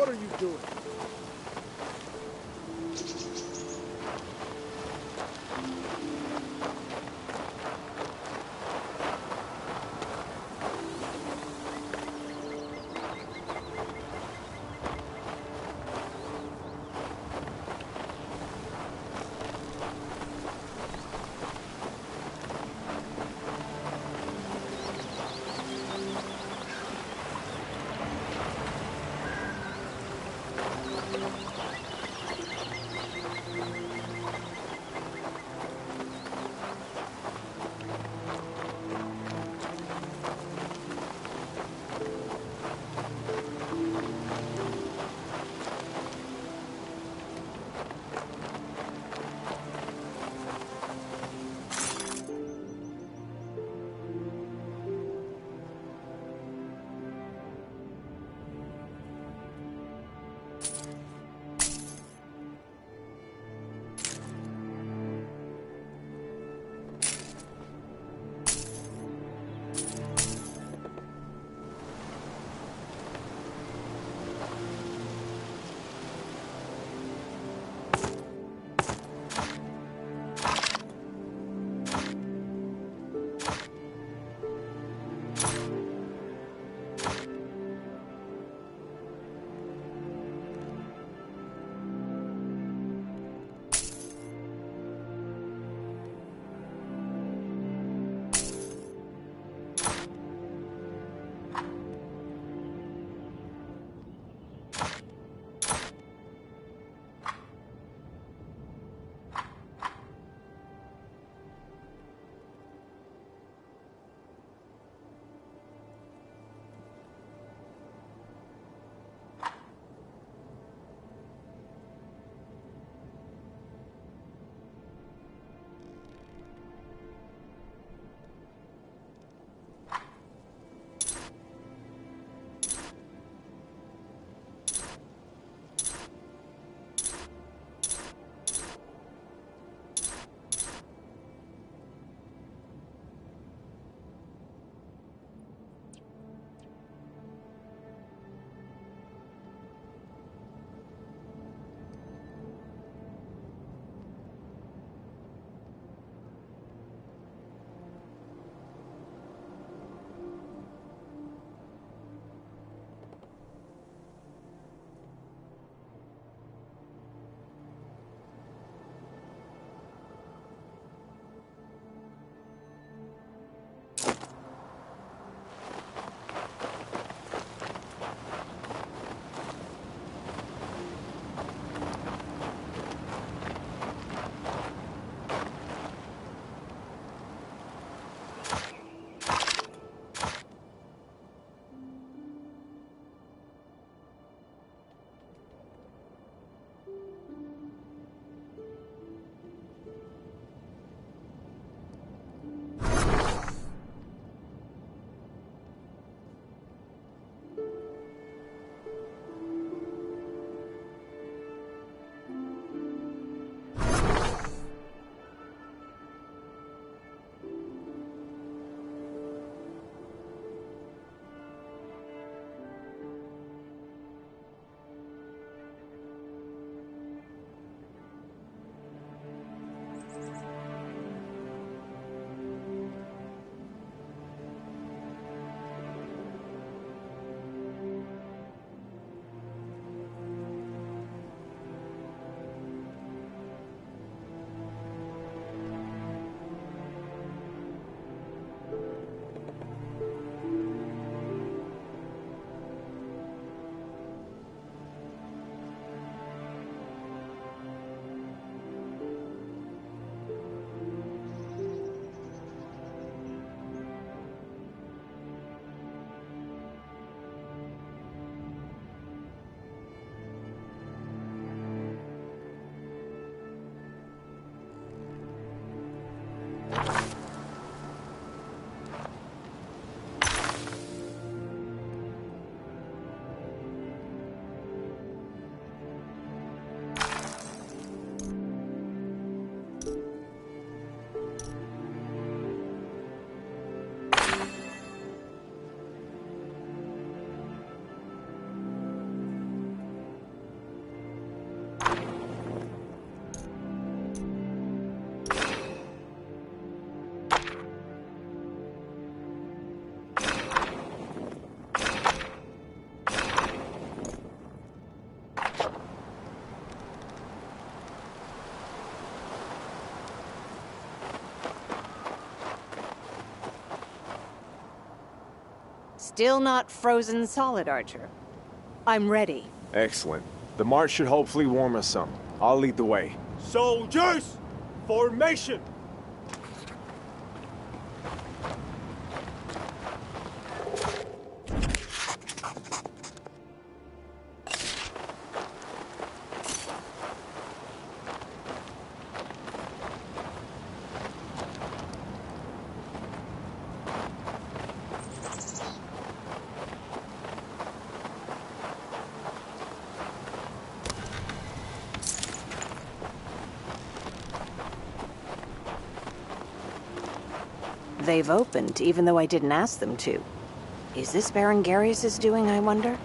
What are you doing? Still not frozen solid, Archer. I'm ready. Excellent. The march should hopefully warm us some. I'll lead the way. Soldiers! Formation! They've opened, even though I didn't ask them to. Is this Berengarius' doing, I wonder?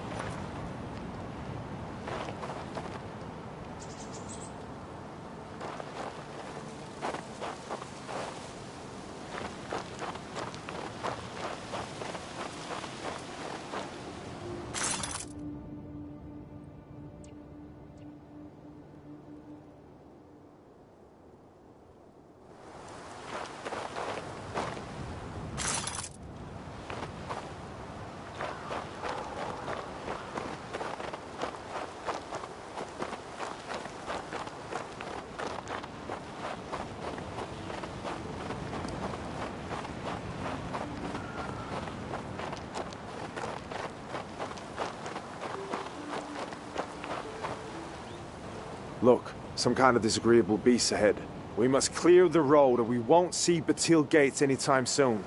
Look, some kind of disagreeable beast ahead. We must clear the road or we won't see Batil Gates anytime soon.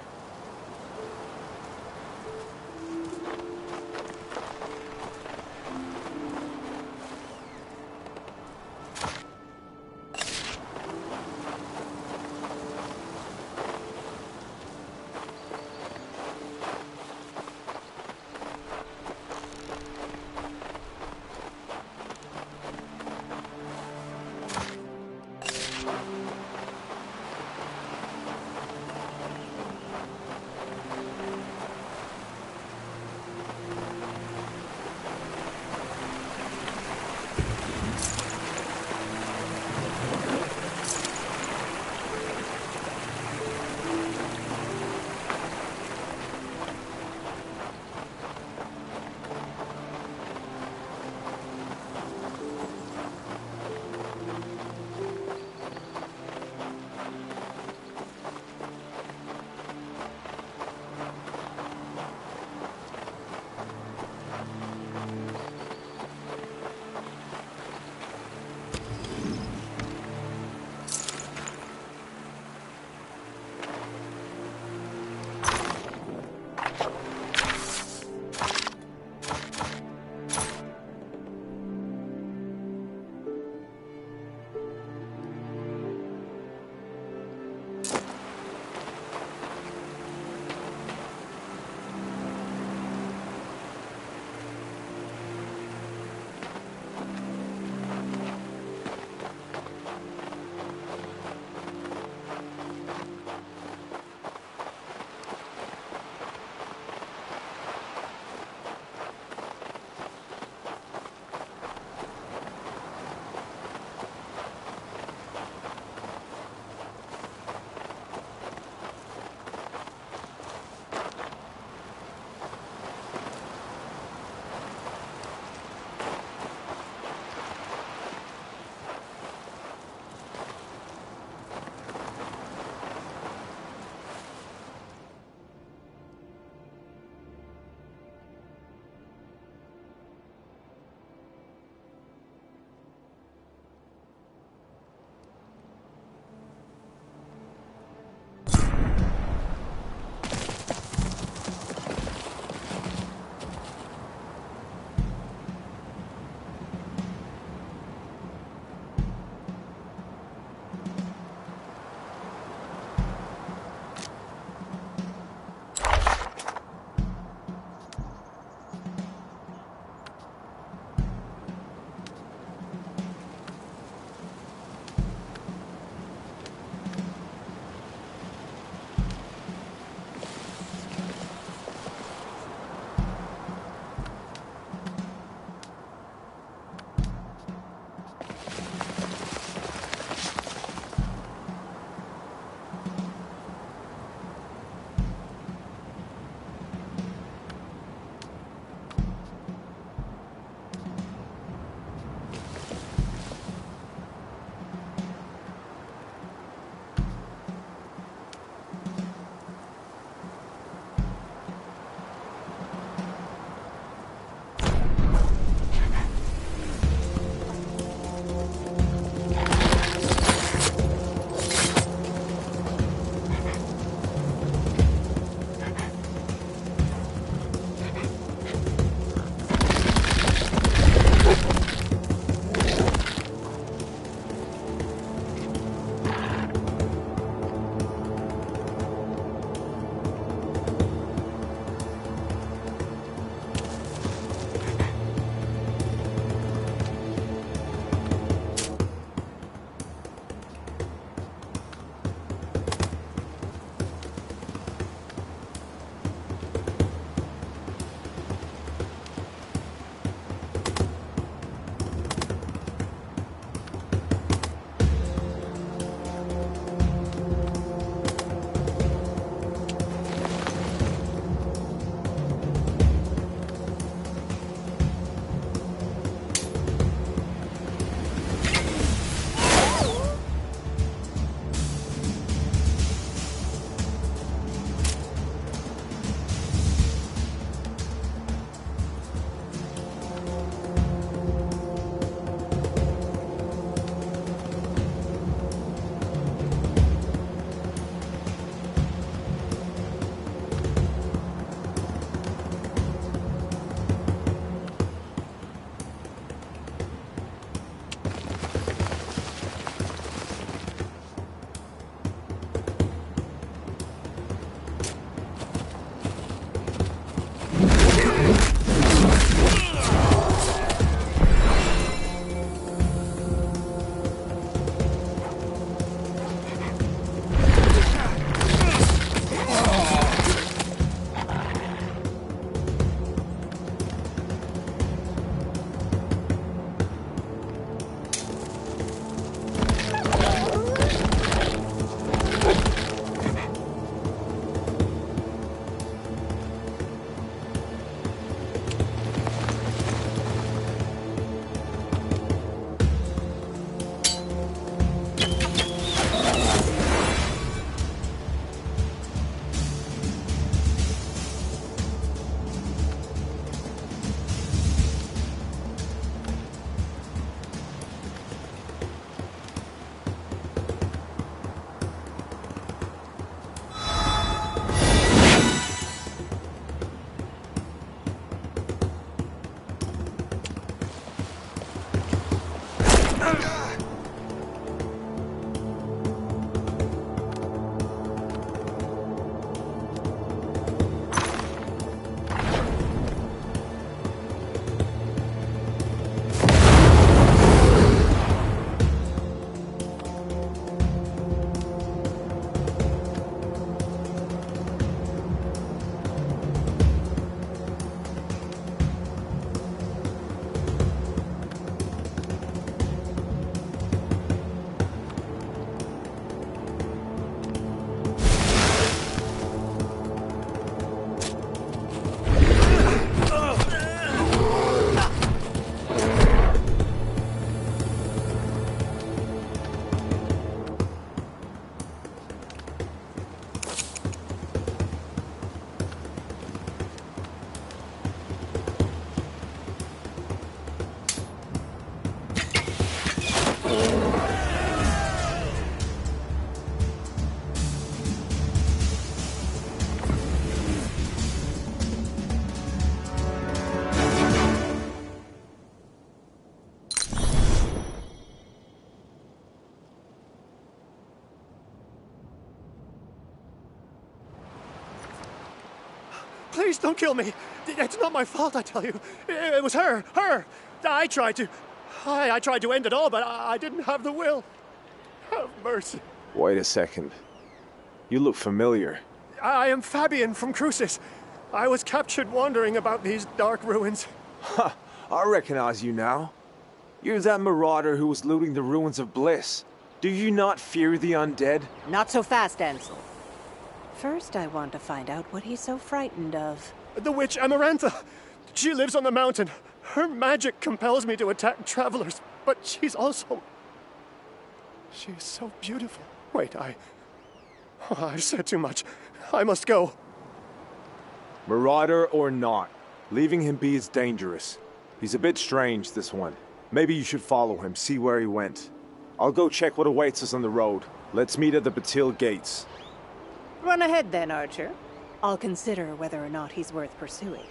Please don't kill me. It's not my fault, I tell you. It was her. I tried to end it all, but I didn't have the will. Have mercy. Wait a second. You look familiar. I am Fabian from Crucis. I was captured wandering about these dark ruins. Ha! I recognize you now. You're that marauder who was looting the ruins of Bliss. Do you not fear the undead? Not so fast, Ansel. First, I want to find out what he's so frightened of. The witch Amarantha. She lives on the mountain. Her magic compels me to attack travelers, but she's also... She is so beautiful. Wait, I've said too much. I must go. Marauder or not, leaving him be is dangerous. He's a bit strange, this one. Maybe you should follow him, see where he went. I'll go check what awaits us on the road. Let's meet at the Batil gates. Run ahead then, Archer. I'll consider whether or not he's worth pursuing.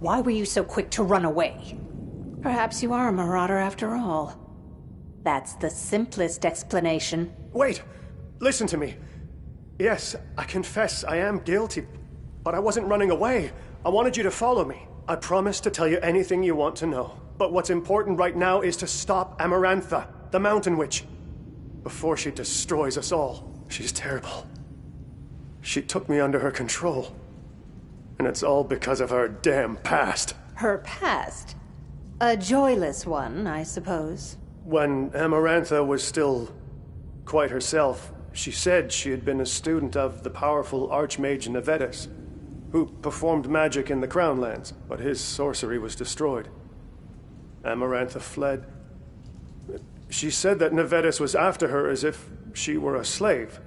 Why were you so quick to run away? Perhaps you are a marauder after all. That's the simplest explanation. Wait! Listen to me. Yes, I confess I am guilty, but I wasn't running away. I wanted you to follow me. I promise to tell you anything you want to know. But what's important right now is to stop Amarantha, the Mountain Witch, before she destroys us all. She's terrible. She took me under her control. And it's all because of her damn past. Her past? A joyless one, I suppose. When Amarantha was still quite herself, she said she had been a student of the powerful Archmage Nevetus, who performed magic in the Crown Lands, but his sorcery was destroyed. Amarantha fled. She said that Nevetus was after her as if she were a slave.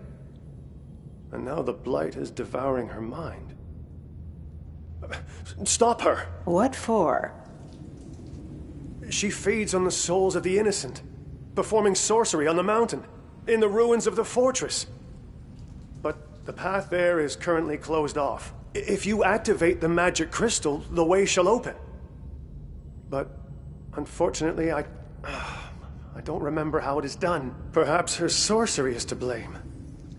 And now the Blight is devouring her mind. Stop her! What for? She feeds on the souls of the innocent, performing sorcery on the mountain, in the ruins of the fortress. But the path there is currently closed off. If you activate the magic crystal, the way shall open. But unfortunately, I don't remember how it is done. Perhaps her sorcery is to blame.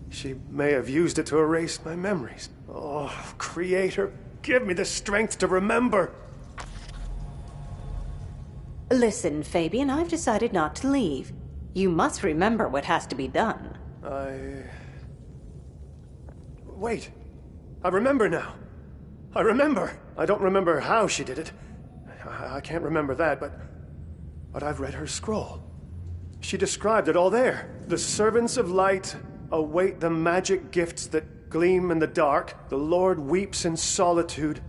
She may have used it to erase my memories. Oh, Creator, give me the strength to remember. Listen, Fabian, I've decided not to leave. You must remember what has to be done. Wait. I remember now. I remember. I don't remember how she did it. I can't remember that, but I've read her scroll. She described it all there. The servants of light await the magic gifts that gleam in the dark, the Lord weeps in solitude,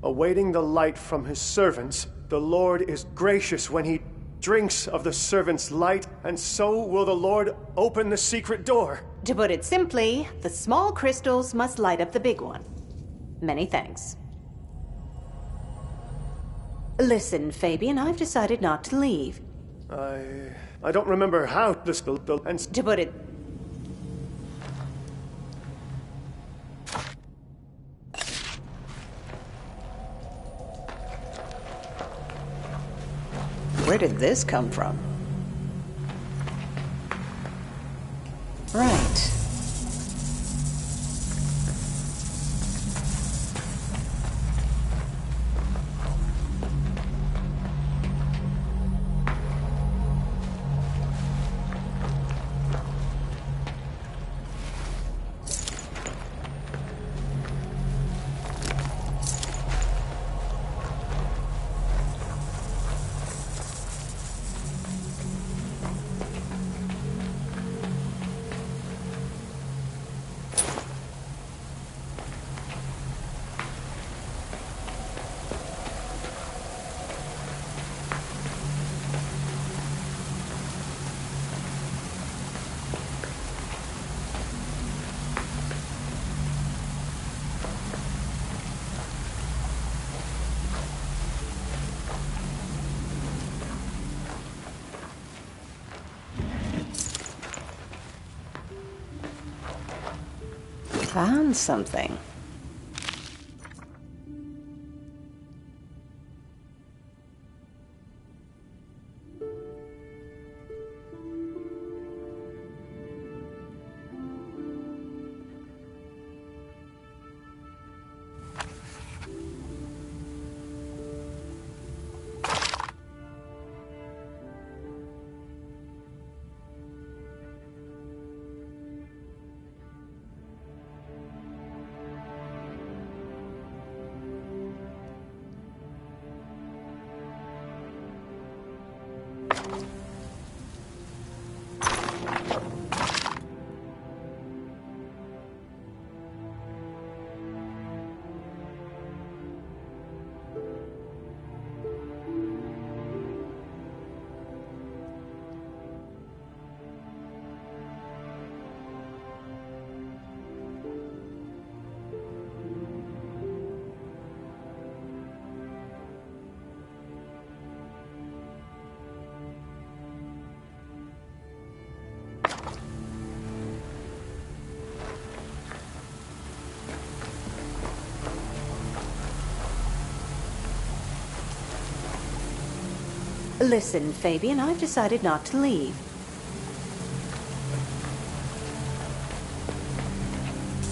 awaiting the light from his servants. The Lord is gracious when he drinks of the servant's light, and so will the Lord open the secret door. To put it simply, the small crystals must light up the big one. Many thanks. Listen, Fabian, I've decided not to leave. I don't remember how this built and To put it... Where did this come from? Right. Found something. Listen, Fabian, I've decided not to leave.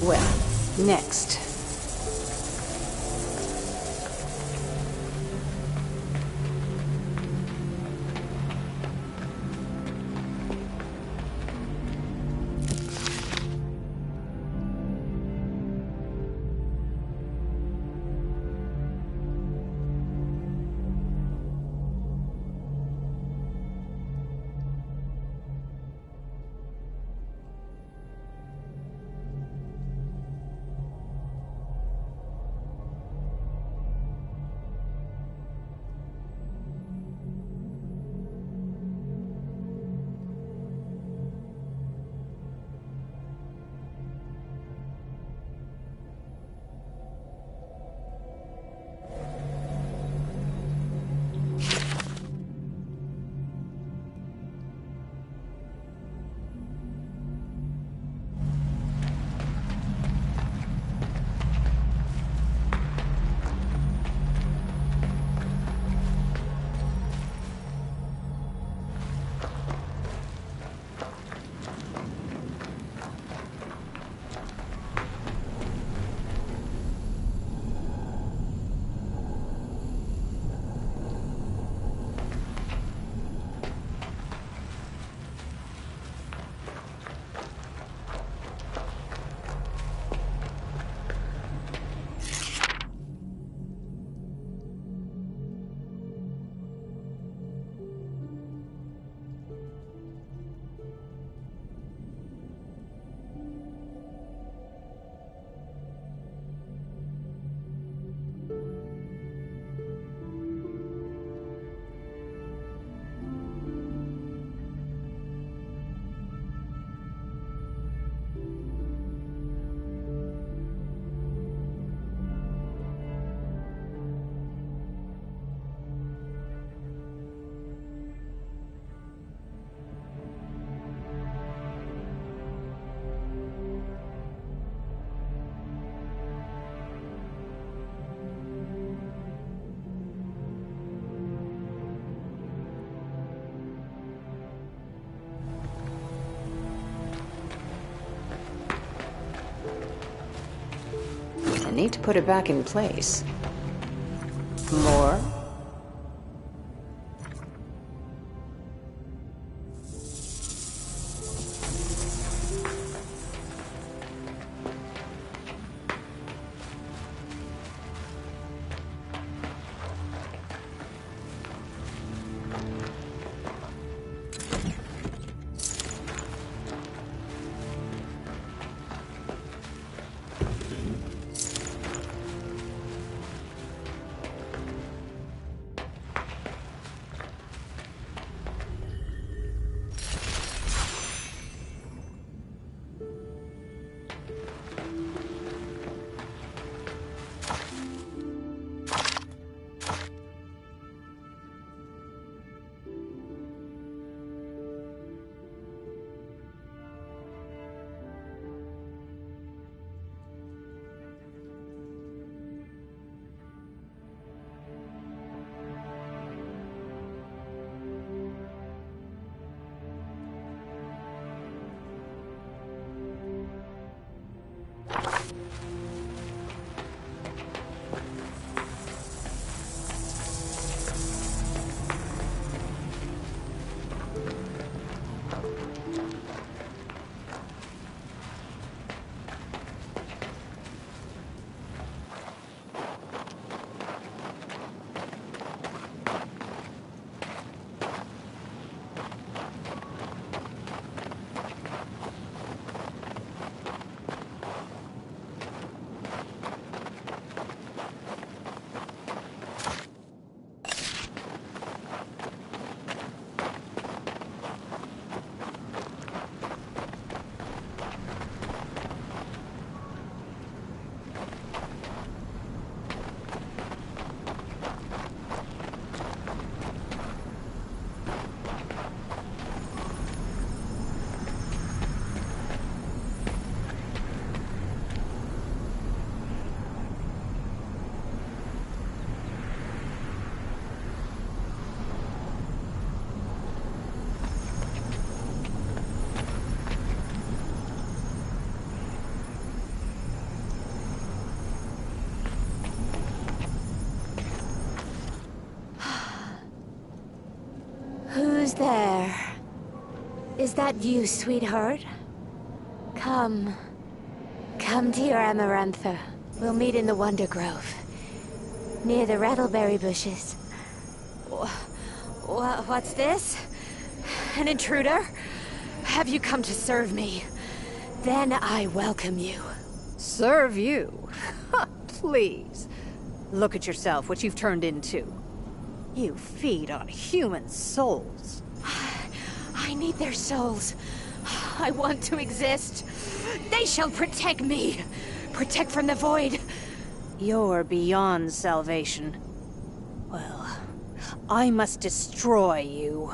Well, next. Need to put it back in place. More? Who's there? Is that you, sweetheart? Come. Come to your Amarantha. We'll meet in the Wonder Grove. Near the rattleberry bushes. What's this? An intruder? Have you come to serve me? Then I welcome you. Serve you? Please. Look at yourself, what you've turned into. You feed on human souls. I need their souls. I want to exist. They shall protect me. Protect from the void. You're beyond salvation. Well, I must destroy you.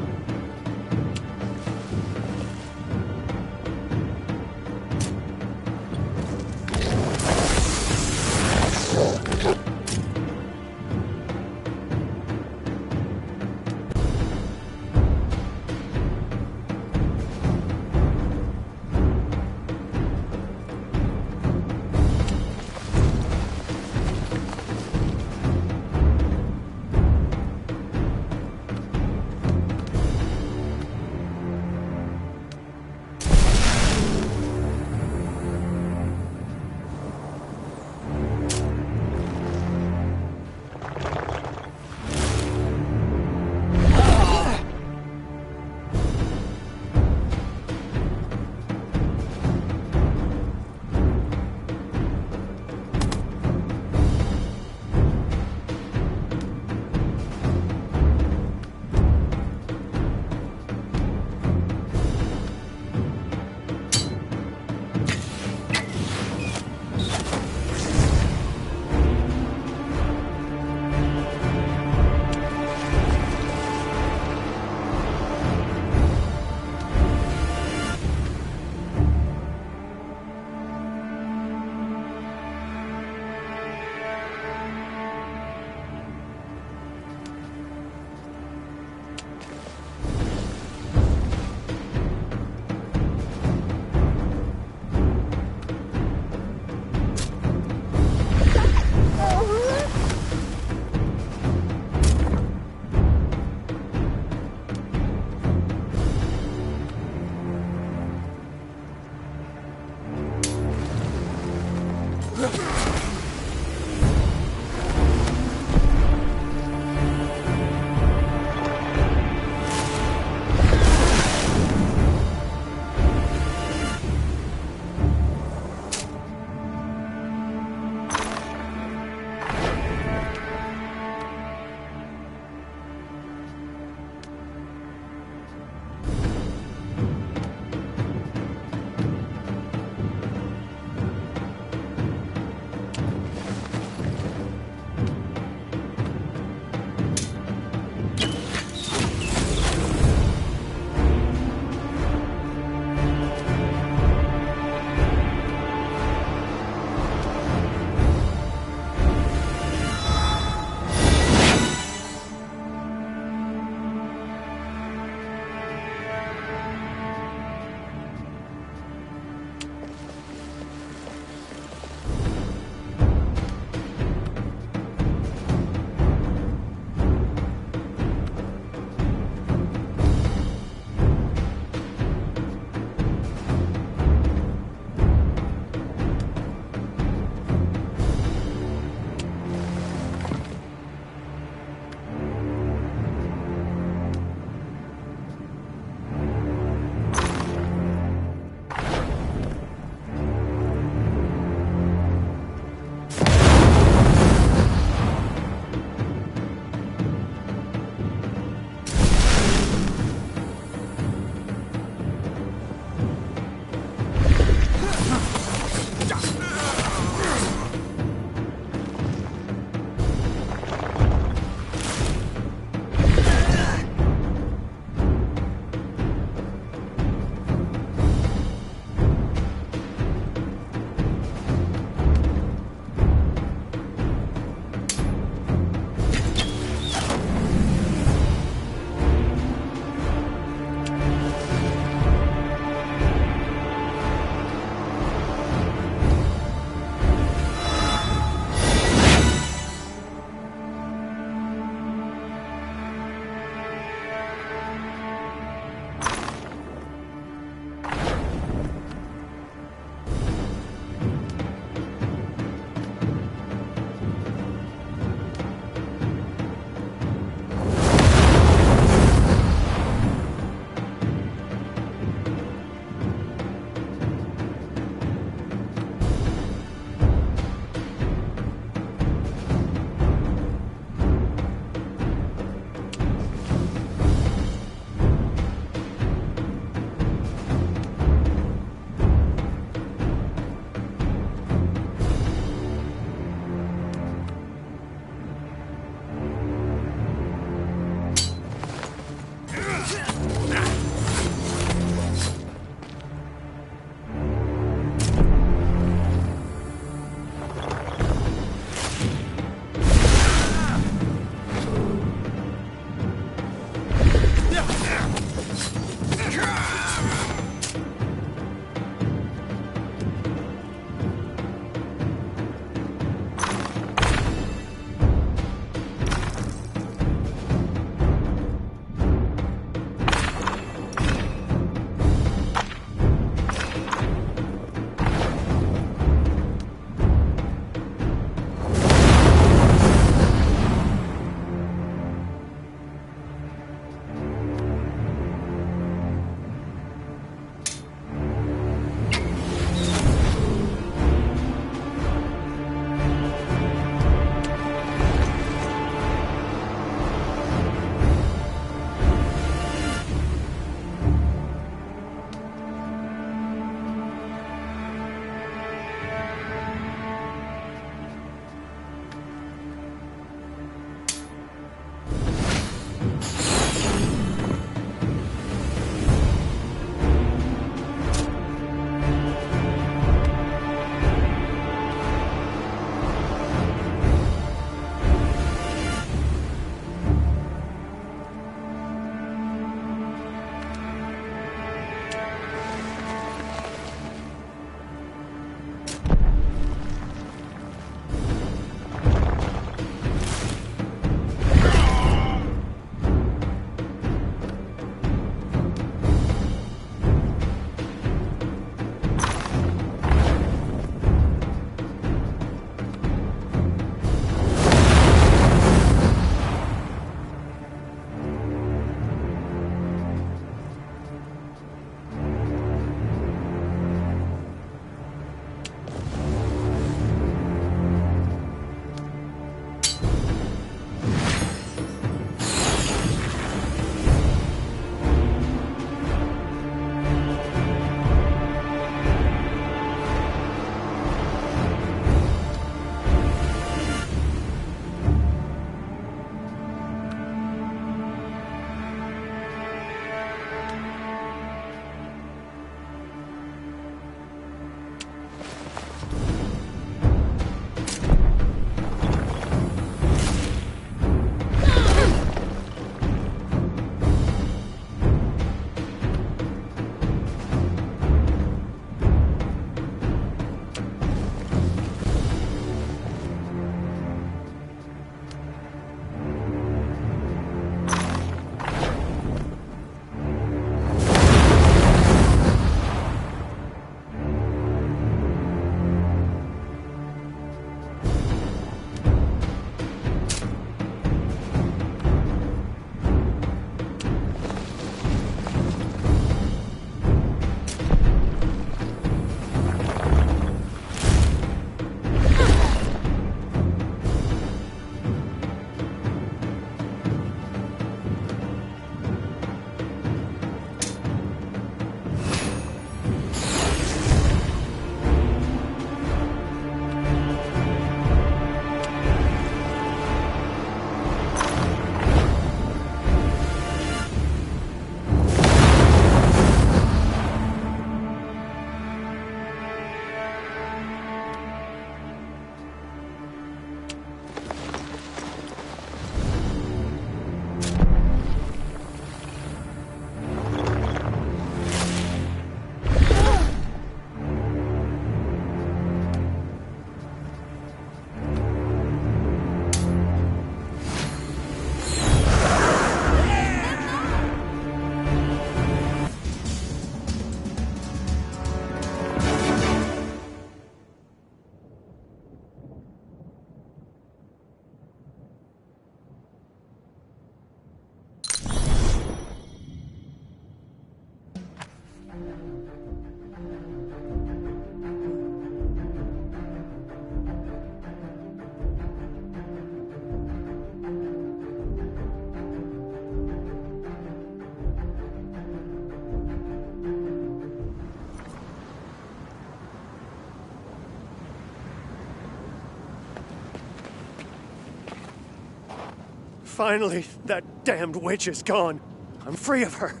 Finally, that damned witch is gone. I'm free of her.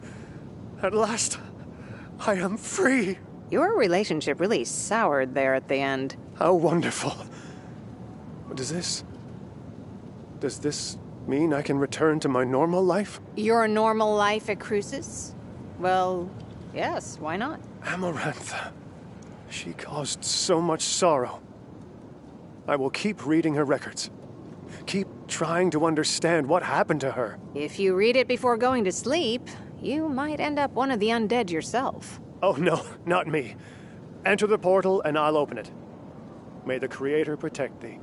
At last, I am free. Your relationship really soured there at the end. How wonderful. Does this mean I can return to my normal life? Your normal life at Crucis? Well, yes, why not? Amarantha. She caused so much sorrow. I will keep reading her records. Keep trying to understand what happened to her. If you read it before going to sleep, you might end up one of the undead yourself. Oh no, not me. Enter the portal and I'll open it. May the Creator protect thee.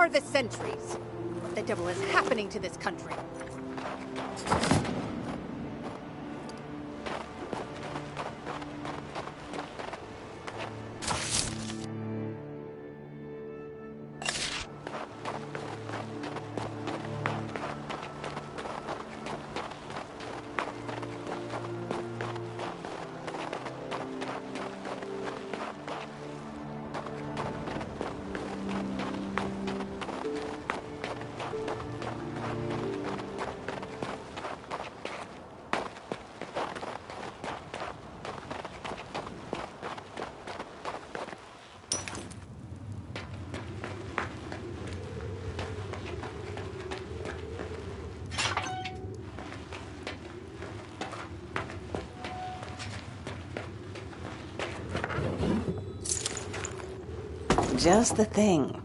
are the sentries? What the devil is happening to this country? Just the thing.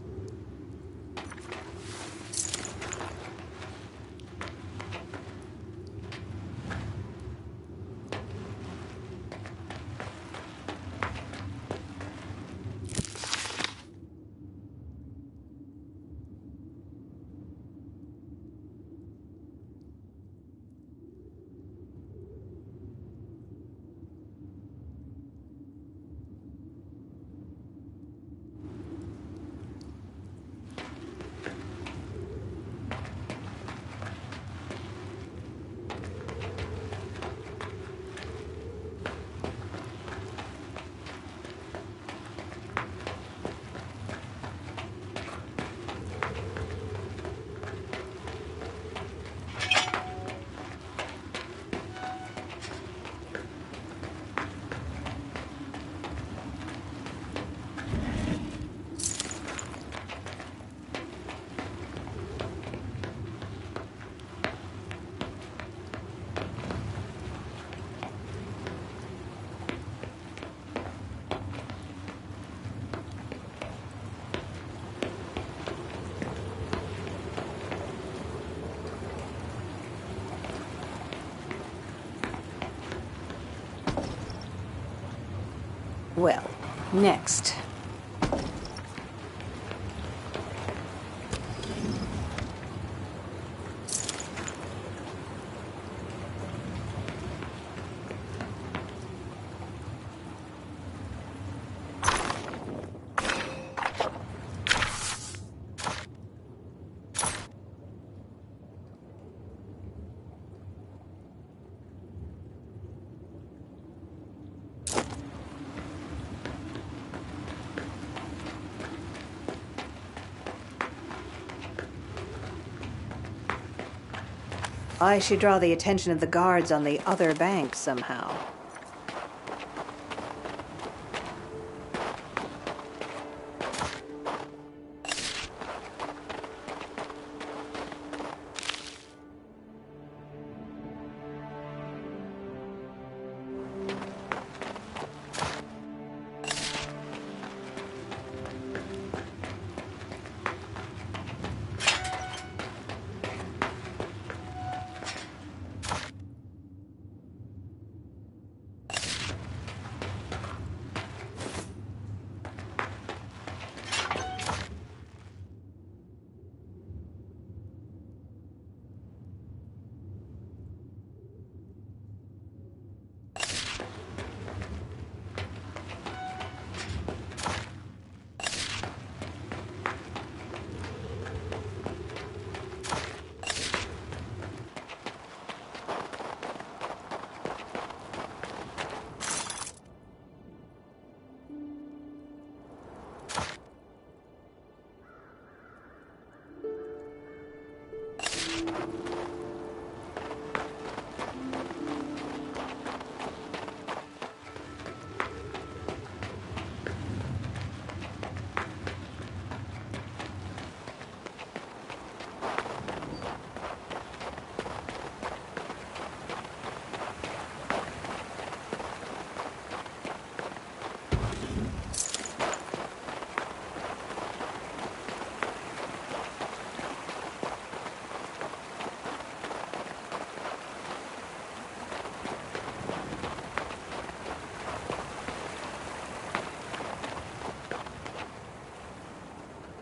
Well, next. I should draw the attention of the guards on the other bank somehow.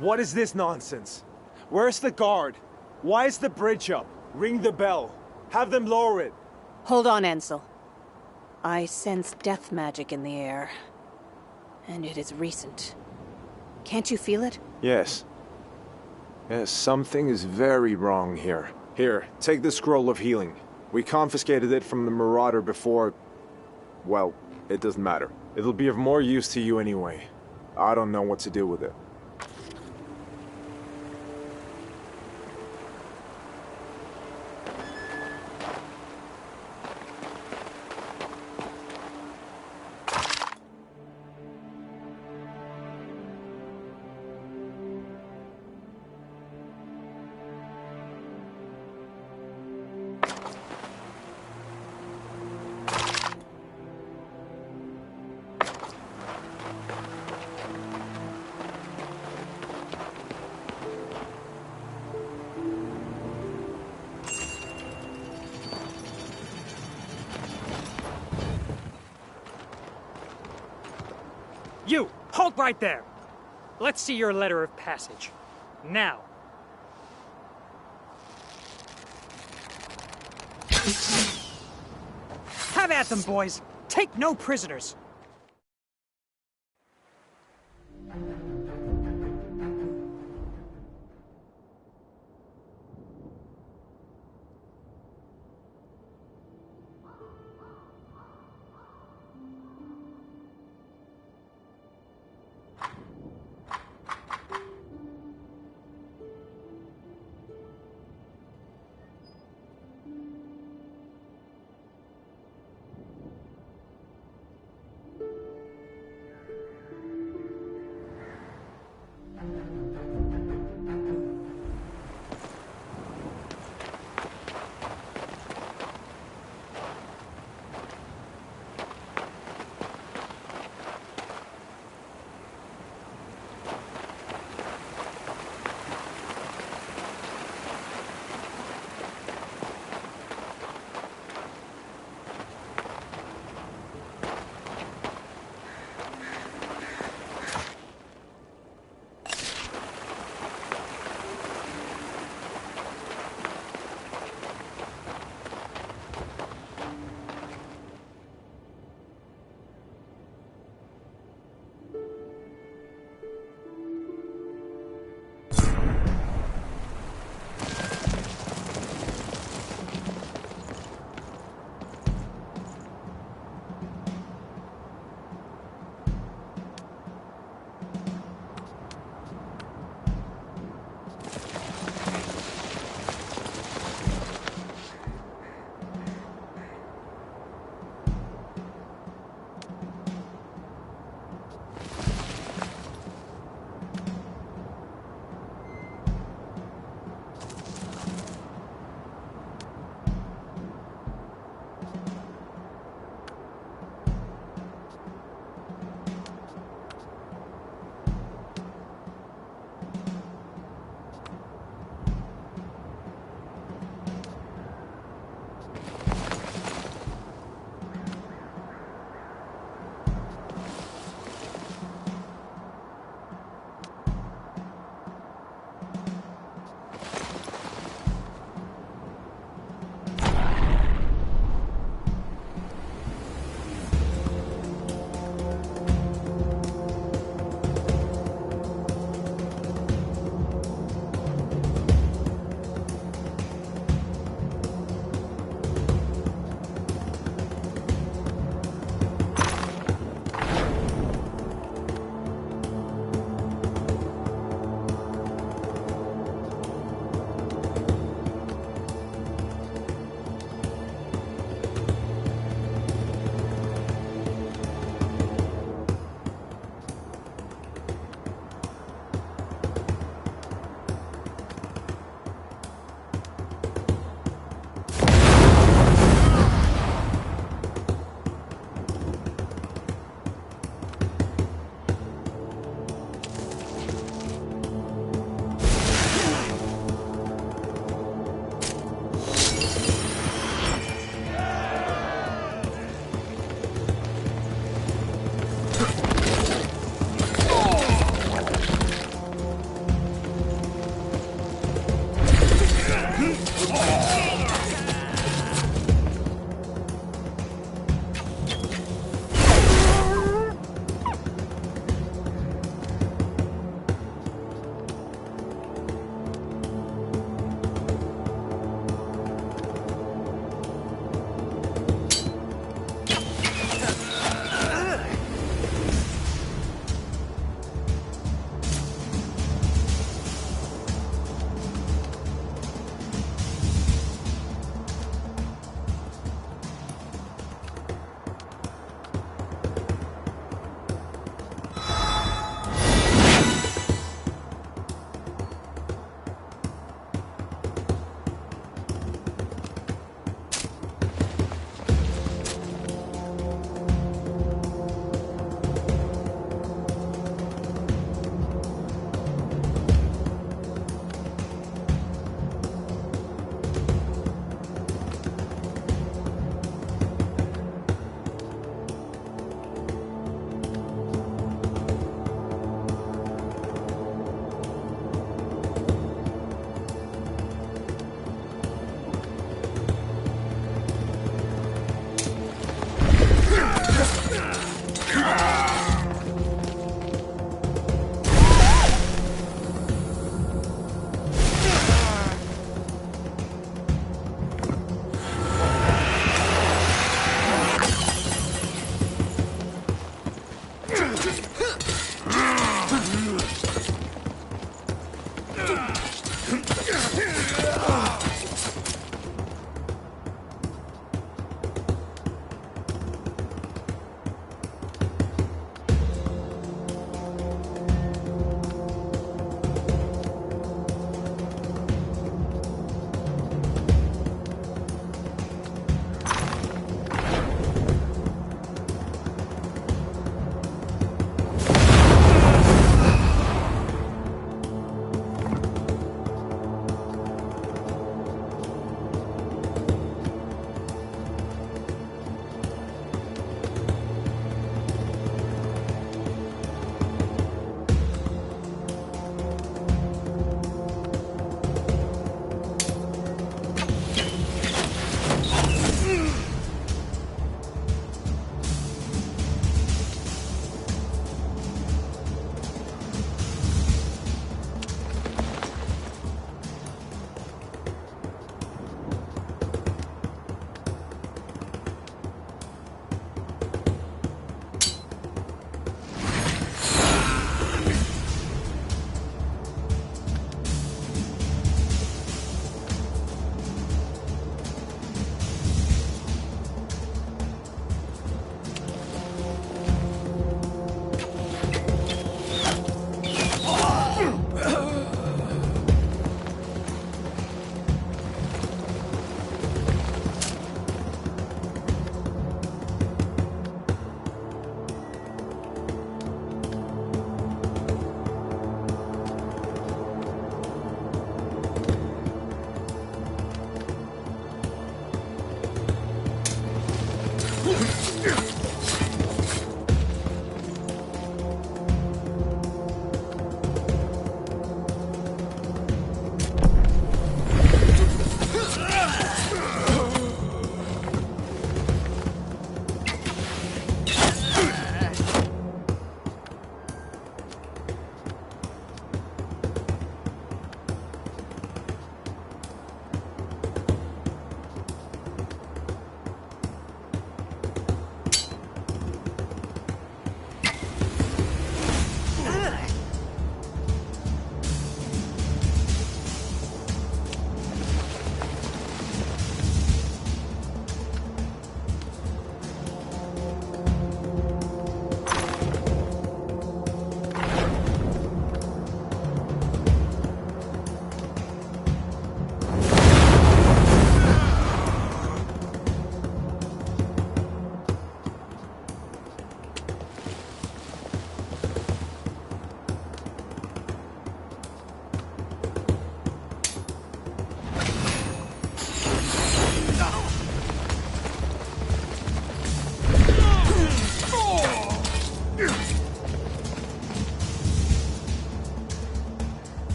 What is this nonsense? Where's the guard? Why is the bridge up? Ring the bell. Have them lower it. Hold on, Ansel. I sense death magic in the air. And it is recent. Can't you feel it? Yes. Yes, something is very wrong here. Here, take the scroll of healing. We confiscated it from the marauder before... Well, it doesn't matter. It'll be of more use to you anyway. I don't know what to do with it. You! Halt right there! Let's see your letter of passage. Now. Have at them, boys! Take no prisoners!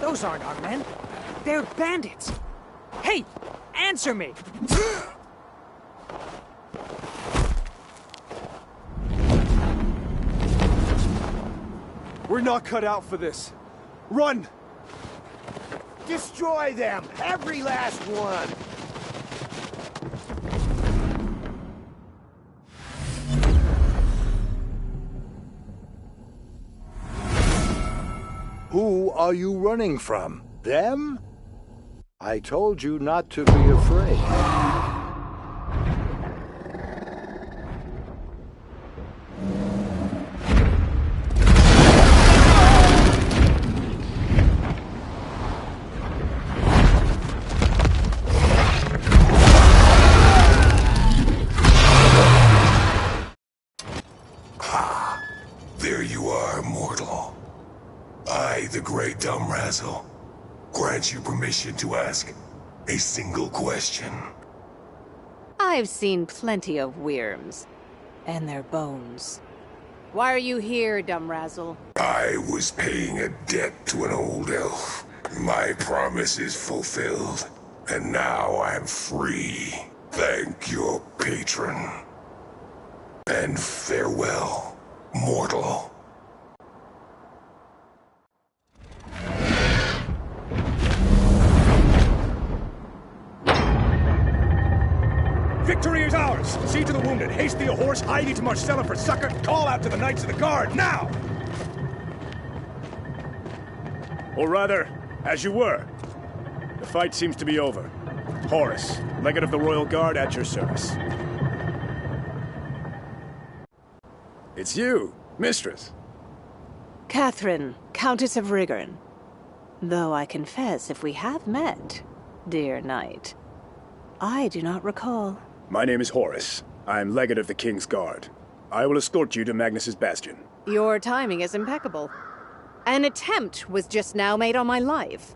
Those aren't our men. They're bandits. Hey, answer me! We're not cut out for this. Run! Destroy them! Every last one! Who are you running from? Them? I told you not to be afraid. There you are, mortal. I, the Great Dumbrazzle, grant you permission to ask a single question. I've seen plenty of Wyrms, and their bones. Why are you here, Dumbrazzle? I was paying a debt to an old elf. My promise is fulfilled, and now I'm free. Thank your patron. And farewell, mortal. Victory is ours! See to the wounded, haste thee a horse, hie thee to Marcella for succor, call out to the Knights of the Guard, now! Or rather, as you were. The fight seems to be over. Horace, Legate of the Royal Guard, at your service. It's you, Mistress. Catherine, Countess of Riggern. Though I confess, if we have met, dear knight, I do not recall. My name is Horace. I'm Legate of the King's Guard. I will escort you to Magnus's Bastion. Your timing is impeccable. An attempt was just now made on my life.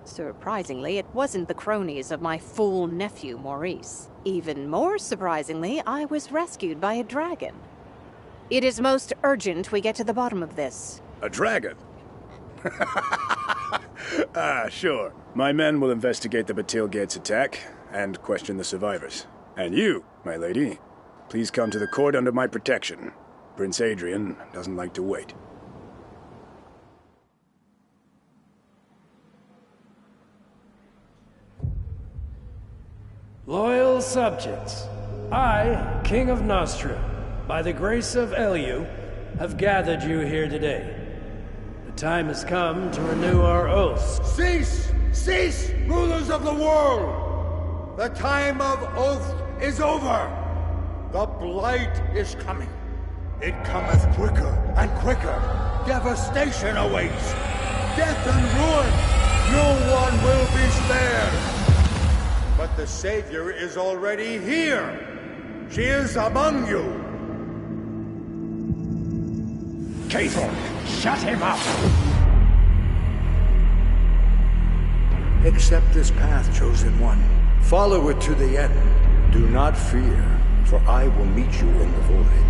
Surprisingly, it wasn't the cronies of my fool nephew, Maurice. Even more surprisingly, I was rescued by a dragon. It is most urgent we get to the bottom of this. A dragon? Sure. My men will investigate the Batil Gates attack and question the survivors. And you, my lady, please come to the court under my protection. Prince Adrian doesn't like to wait. Loyal subjects, I, King of Nostria, by the grace of Eliu, have gathered you here today. The time has come to renew our oaths. Cease! Cease, rulers of the world! The time of oath is over! The blight is coming. It cometh quicker and quicker. Devastation awaits. Death and ruin. No one will be spared. But the Savior is already here. She is among you. Cathal, shut him up! Accept this path, Chosen One. Follow it to the end. Do not fear, for I will meet you in the void.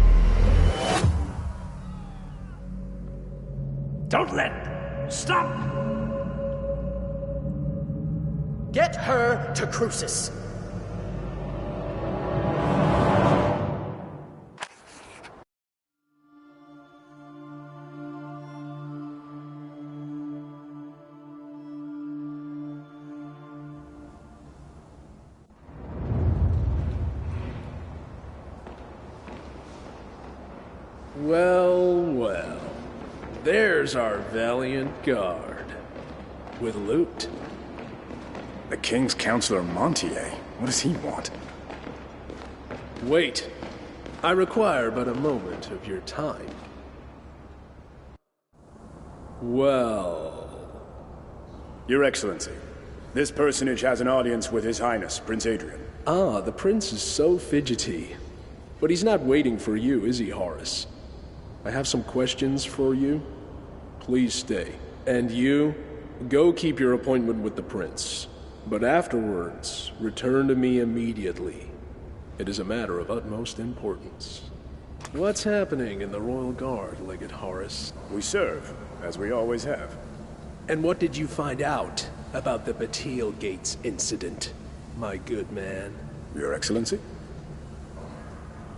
Don't let... Stop! Get her to Crucis. Well, well. There's our valiant guard. With loot. The King's Counselor Montier? What does he want? Wait. I require but a moment of your time. Well... Your Excellency, this personage has an audience with His Highness, Prince Adrian. Ah, the Prince is so fidgety. But he's not waiting for you, is he, Horace? I have some questions for you. Please stay. And you, go keep your appointment with the Prince. But afterwards, return to me immediately. It is a matter of utmost importance. What's happening in the Royal Guard, Legate Horace? We serve, as we always have. And what did you find out about the Batil Gates incident, my good man? Your Excellency?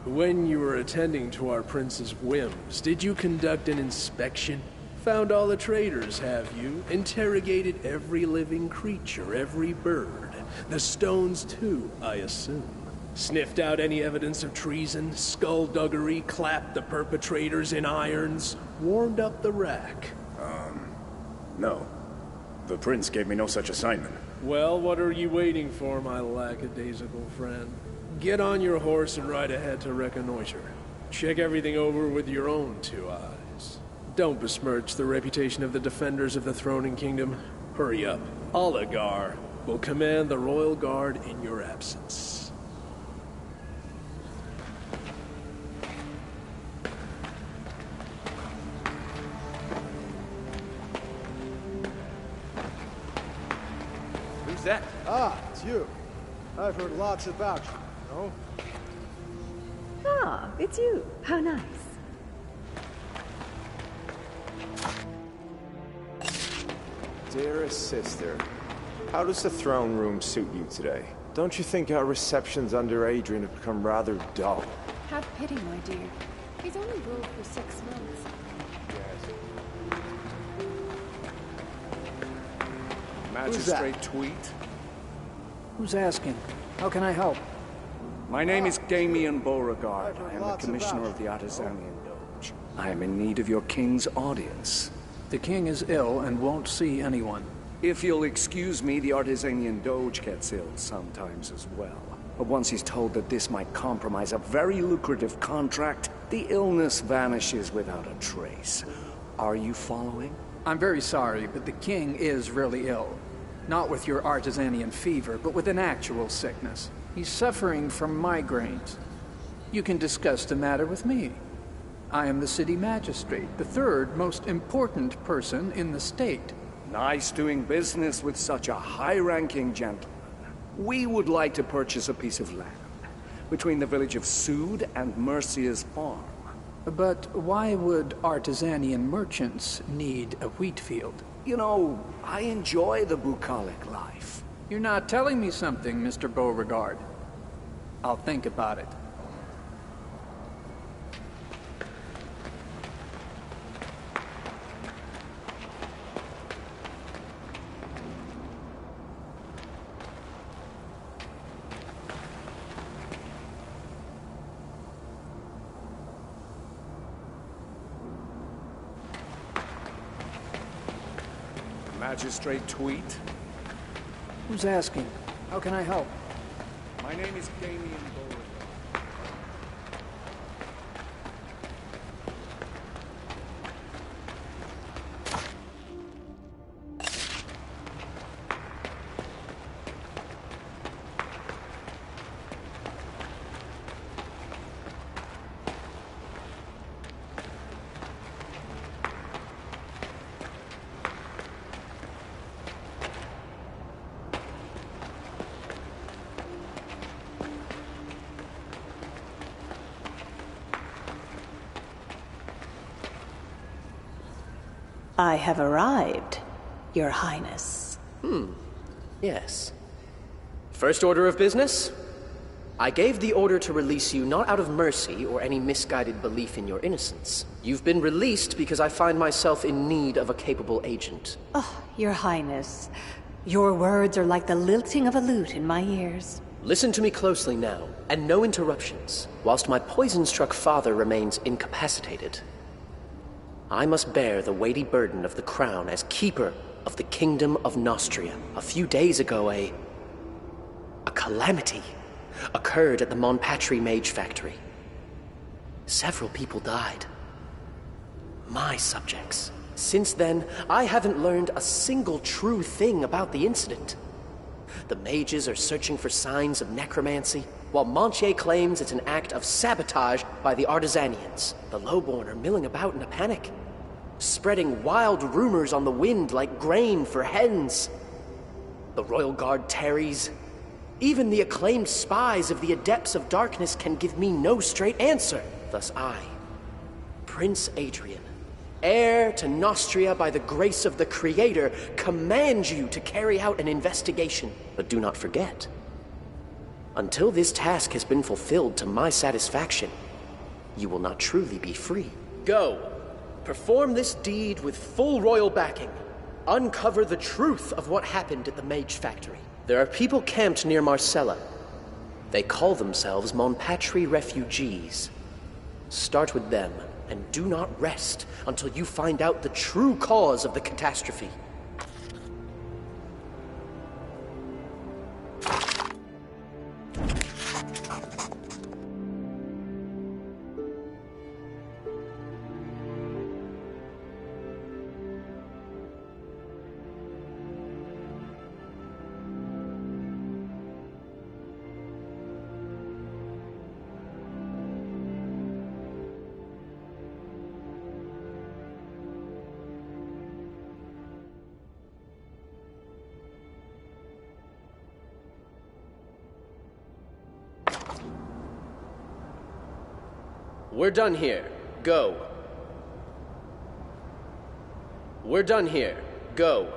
When you were attending to our prince's whims, did you conduct an inspection? Found all the traitors, have you? Interrogated every living creature, every bird. The stones too, I assume. Sniffed out any evidence of treason, skullduggery, clapped the perpetrators in irons, warmed up the rack. No. The prince gave me no such assignment. Well, what are you waiting for, my lackadaisical friend? Get on your horse and ride ahead to reconnoiter. Check everything over with your own 2 eyes. Don't besmirch the reputation of the defenders of the throne and kingdom. Hurry up. Oligar will command the royal guard in your absence. Who's that? Ah, it's you. I've heard lots about you, no? Ah, it's you. How nice. Dearest sister, how does the throne room suit you today? Don't you think our receptions under Adrian have become rather dull? Have pity, my dear. He's only ruled for 6 months. Magistrate Tweet? Who's asking? How can I help? My name is Damien Beauregard. I am the Commissioner of the Artisanian Doge. I am in need of your king's audience. The king is ill and won't see anyone. If you'll excuse me, the Artisanian Doge gets ill sometimes as well. But once he's told that this might compromise a very lucrative contract, the illness vanishes without a trace. Are you following? I'm very sorry, but the king is really ill. Not with your Artisanian fever, but with an actual sickness. He's suffering from migraines. You can discuss the matter with me. I am the city magistrate, the 3rd most important person in the state. Nice doing business with such a high-ranking gentleman. We would like to purchase a piece of land between the village of Sood and Mercia's farm. But why would Artisanian merchants need a wheat field? You know, I enjoy the bucolic life. You're not telling me something, Mr. Beauregard. I'll think about it. Magistrate Tweet? Who's asking? How can I help? My name is Damien Beauregard. I have arrived, Your Highness. Yes. First order of business? I gave the order to release you not out of mercy or any misguided belief in your innocence. You've been released because I find myself in need of a capable agent. Oh, Your Highness. Your words are like the lilting of a lute in my ears. Listen to me closely now, and no interruptions, whilst my poison-struck father remains incapacitated. I must bear the weighty burden of the crown as keeper of the Kingdom of Nostria. A few days ago, a calamity occurred at the Monpatri Mage Factory. Several people died. My subjects. Since then, I haven't learned a single true thing about the incident. The mages are searching for signs of necromancy, while Montier claims it's an act of sabotage by the Artisanians. The lowborn are milling about in a panic, spreading wild rumors on the wind like grain for hens. The Royal Guard tarries. Even the acclaimed spies of the Adepts of Darkness can give me no straight answer. Thus I, Prince Adrian, heir to Nostria by the grace of the Creator, command you to carry out an investigation. But do not forget, until this task has been fulfilled to my satisfaction, you will not truly be free. Go. Perform this deed with full royal backing. Uncover the truth of what happened at the Mage Factory. There are people camped near Marcella. They call themselves Monpatri refugees. Start with them, and do not rest until you find out the true cause of the catastrophe. We're done here. Go. We're done here. Go.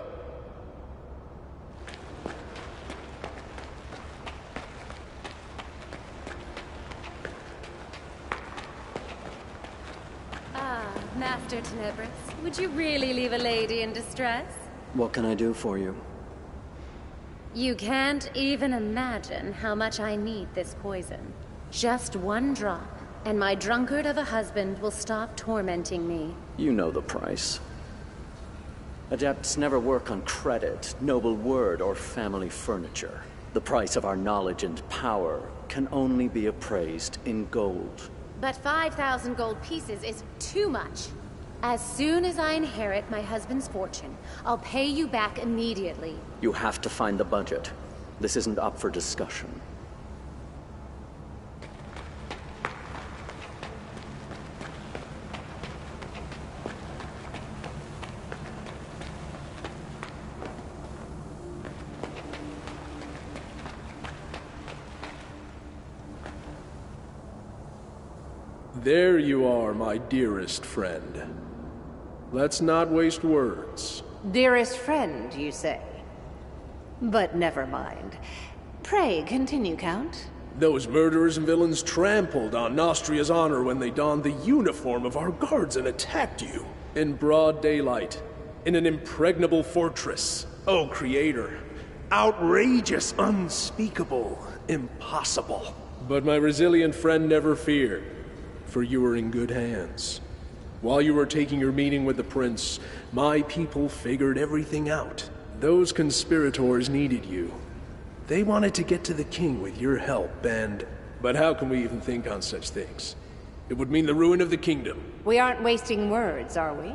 Ah, Master Tenebris, would you really leave a lady in distress? What can I do for you? You can't even imagine how much I need this poison. Just one drop, and my drunkard of a husband will stop tormenting me. You know the price. Adepts never work on credit, noble word, or family furniture. The price of our knowledge and power can only be appraised in gold. But 5,000 gold pieces is too much. As soon as I inherit my husband's fortune, I'll pay you back immediately. You have to find the budget. This isn't up for discussion. There you are, my dearest friend. Let's not waste words. Dearest friend, you say? But never mind. Pray, continue, Count. Those murderers and villains trampled on Nostria's honor when they donned the uniform of our guards and attacked you. In broad daylight. In an impregnable fortress. Oh, Creator. Outrageous, unspeakable, impossible. But my resilient friend never feared, for you were in good hands. While you were taking your meeting with the prince, my people figured everything out. Those conspirators needed you. They wanted to get to the king with your help, and... But how can we even think on such things? It would mean the ruin of the kingdom. We aren't wasting words, are we?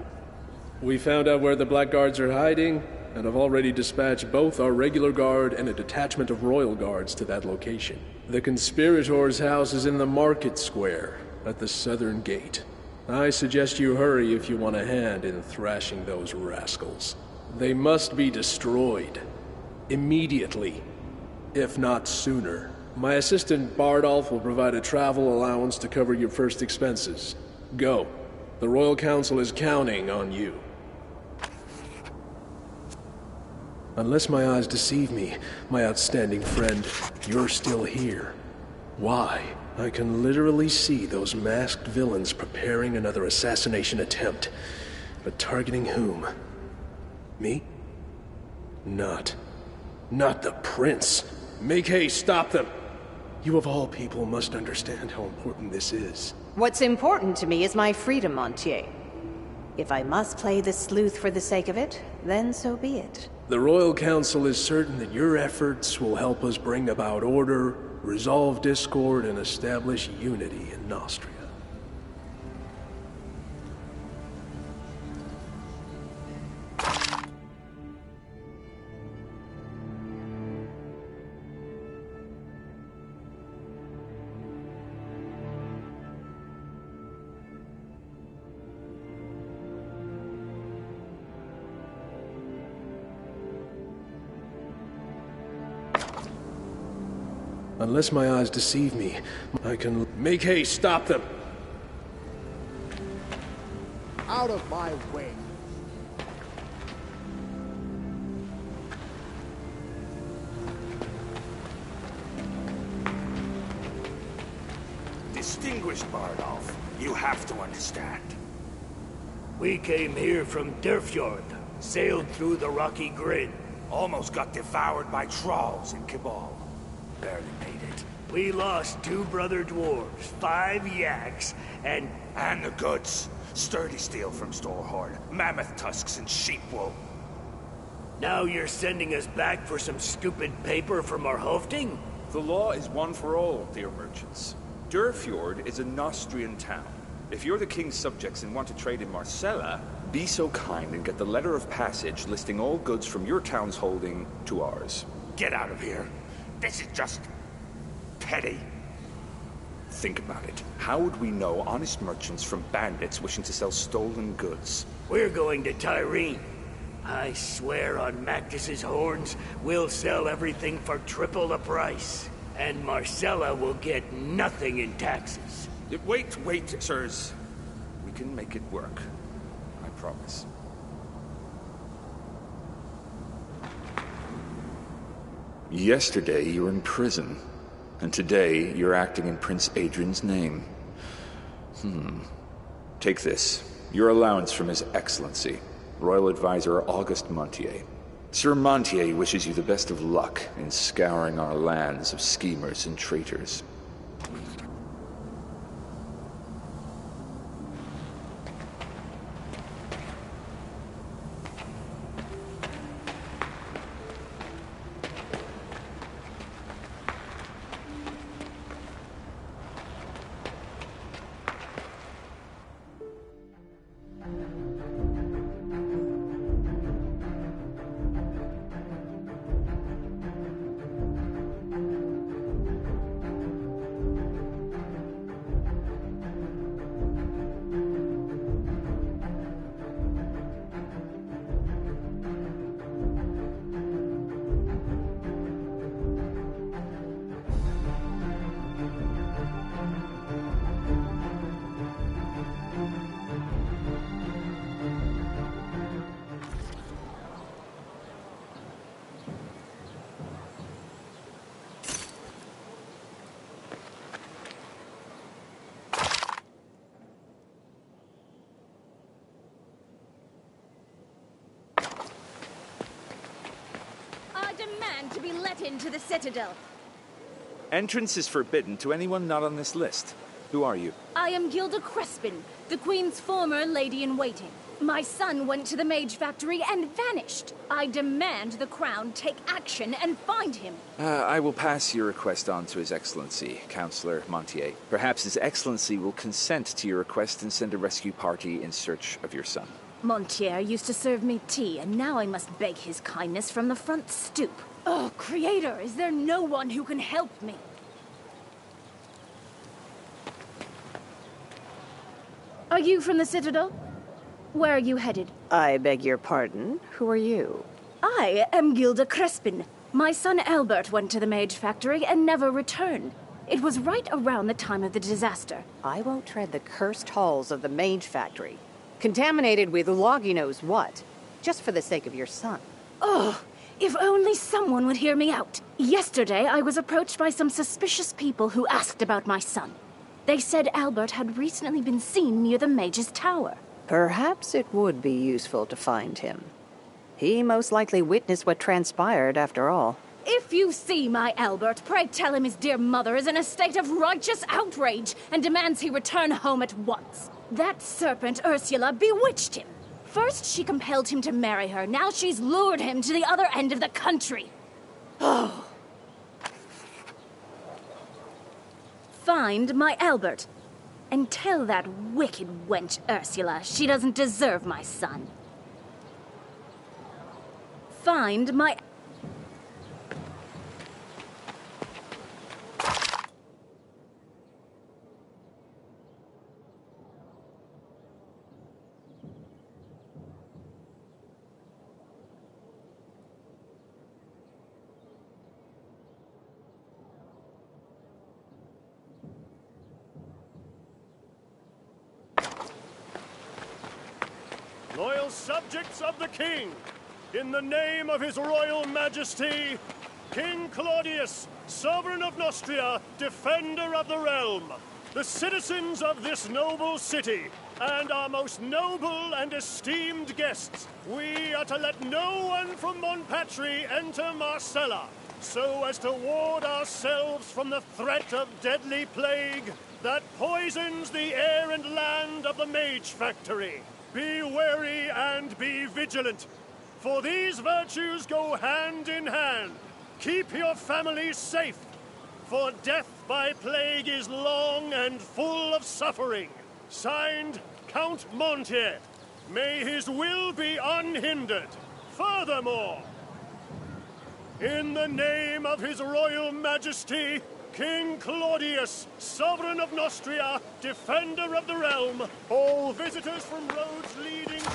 We found out where the Blackguards are hiding, and have already dispatched both our regular guard and a detachment of royal guards to that location. The conspirators' house is in the market square, at the southern gate. I suggest you hurry if you want a hand in thrashing those rascals. They must be destroyed. Immediately. If not sooner. My assistant Bardolph will provide a travel allowance to cover your first expenses. Go. The Royal Council is counting on you. Unless my eyes deceive me, my outstanding friend, you're still here. Why? I can literally see those masked villains preparing another assassination attempt. But targeting whom? Me? Not the prince. Make haste, stop them! You of all people must understand how important this is. What's important to me is my freedom, Montier. If I must play the sleuth for the sake of it, then so be it. The Royal Council is certain that your efforts will help us bring about order, resolve discord, and establish unity in Nostria. Unless my eyes deceive me, I can... Make haste, stop them! Our out of my way. Distinguished Bardolph, you have to understand. We came here from Derfjord, sailed through the rocky grid. Almost got devoured by trolls in Cabal. Barely made it. We lost 2 brother dwarves, 5 yaks, and the goods. Sturdy steel from Storehorn, mammoth tusks and sheep wool. Now you're sending us back for some stupid paper from our hofting? The law is one for all, dear merchants. Derfjord is a Nostrian town. If you're the king's subjects and want to trade in Marcella, be so kind and get the letter of passage listing all goods from your town's holding to ours. Get out of here. This is just petty. Think about it. How would we know honest merchants from bandits wishing to sell stolen goods? We're going to Tyrene. I swear on Mactus's horns, we'll sell everything for triple the price. And Marcella will get nothing in taxes. Wait, sirs. We can make it work. I promise. Yesterday you were in prison, and today you're acting in Prince Adrian's name. Take this. Your allowance from His Excellency, Royal Advisor Auguste Montier. Sir Montier wishes you the best of luck in scouring our lands of schemers and traitors. To be let into the Citadel. Entrance is forbidden to anyone not on this list. Who are you? I am Gilda Crespin, the Queen's former lady-in-waiting. My son went to the Mage Factory and vanished. I demand the Crown take action and find him. I will pass your request on to His Excellency, Councillor Montier. Perhaps His Excellency will consent to your request and send a rescue party in search of your son. Montier used to serve me tea, and now I must beg his kindness from the front stoop. Oh, Creator, is there no one who can help me? Are you from the Citadel? Where are you headed? I beg your pardon. Who are you? I am Gilda Crespin. My son Albert went to the Mage Factory and never returned. It was right around the time of the disaster. I won't tread the cursed halls of the Mage Factory, contaminated with Loggy knows what, just for the sake of your son. Oh, if only someone would hear me out. Yesterday, I was approached by some suspicious people who asked about my son. They said Albert had recently been seen near the Mage's Tower. Perhaps it would be useful to find him. He most likely witnessed what transpired, after all. If you see my Albert, pray tell him his dear mother is in a state of righteous outrage and demands he return home at once. That serpent Ursula bewitched him. First, she compelled him to marry her. Now she's lured him to the other end of the country. Oh. Find my Albert. And tell that wicked wench Ursula she doesn't deserve my son. Find my... Loyal subjects of the king, in the name of his royal majesty, King Claudius, sovereign of Nostria, defender of the realm, the citizens of this noble city, and our most noble and esteemed guests, we are to let no one from Monpatri enter Marcella, so as to ward ourselves from the threat of deadly plague that poisons the air and land of the Mage Factory. Be wary and be vigilant, for these virtues go hand in hand. Keep your families safe, for death by plague is long and full of suffering. Signed, Count Montier. May his will be unhindered. Furthermore, in the name of his royal majesty, King Claudius, sovereign of Nostria, defender of the realm, all visitors from roads leading to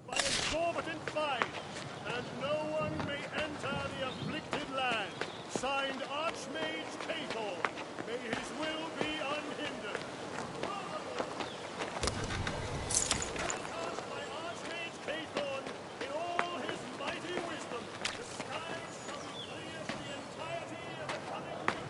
by exorbitant fine, and no one may enter the afflicted land. Signed, Archmage Cathol. May his will be unhindered. Cast by Archmage Cathol, in all his mighty wisdom, the skies shall be clear for the entirety of the coming week.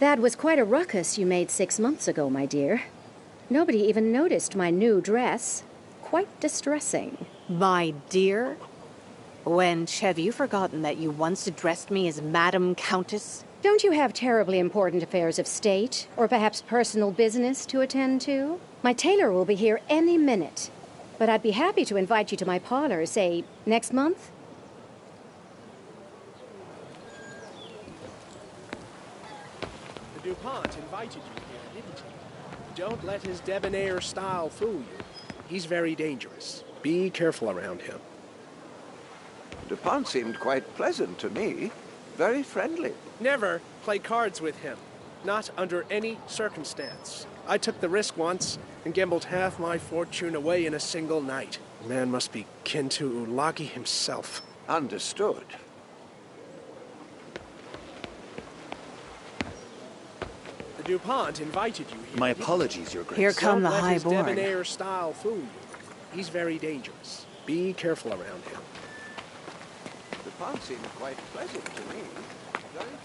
That was quite a ruckus you made 6 months ago, my dear. Nobody even noticed my new dress. Quite distressing. My dear? Wench, have you forgotten that you once addressed me as Madam Countess? Don't you have terribly important affairs of state, or perhaps personal business to attend to? My tailor will be here any minute. But I'd be happy to invite you to my parlor, say, next month? The DuPont invited you here, didn't he? Don't let his debonair style fool you. He's very dangerous. Be careful around him. DuPont seemed quite pleasant to me. Very friendly. Never play cards with him. Not under any circumstance. I took the risk once and gambled half my fortune away in a single night. The man must be kin to Ulagi himself. Understood. The DuPont invited you here. My apologies, Your Grace. Here come the Don't let his highborn. debonair style fool you. He's very dangerous. Be careful around him. DuPont seemed quite pleasant to me. Very friendly.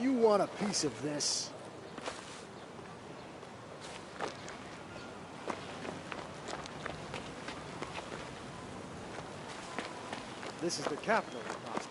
You want a piece of this? This is the capital of Nostria.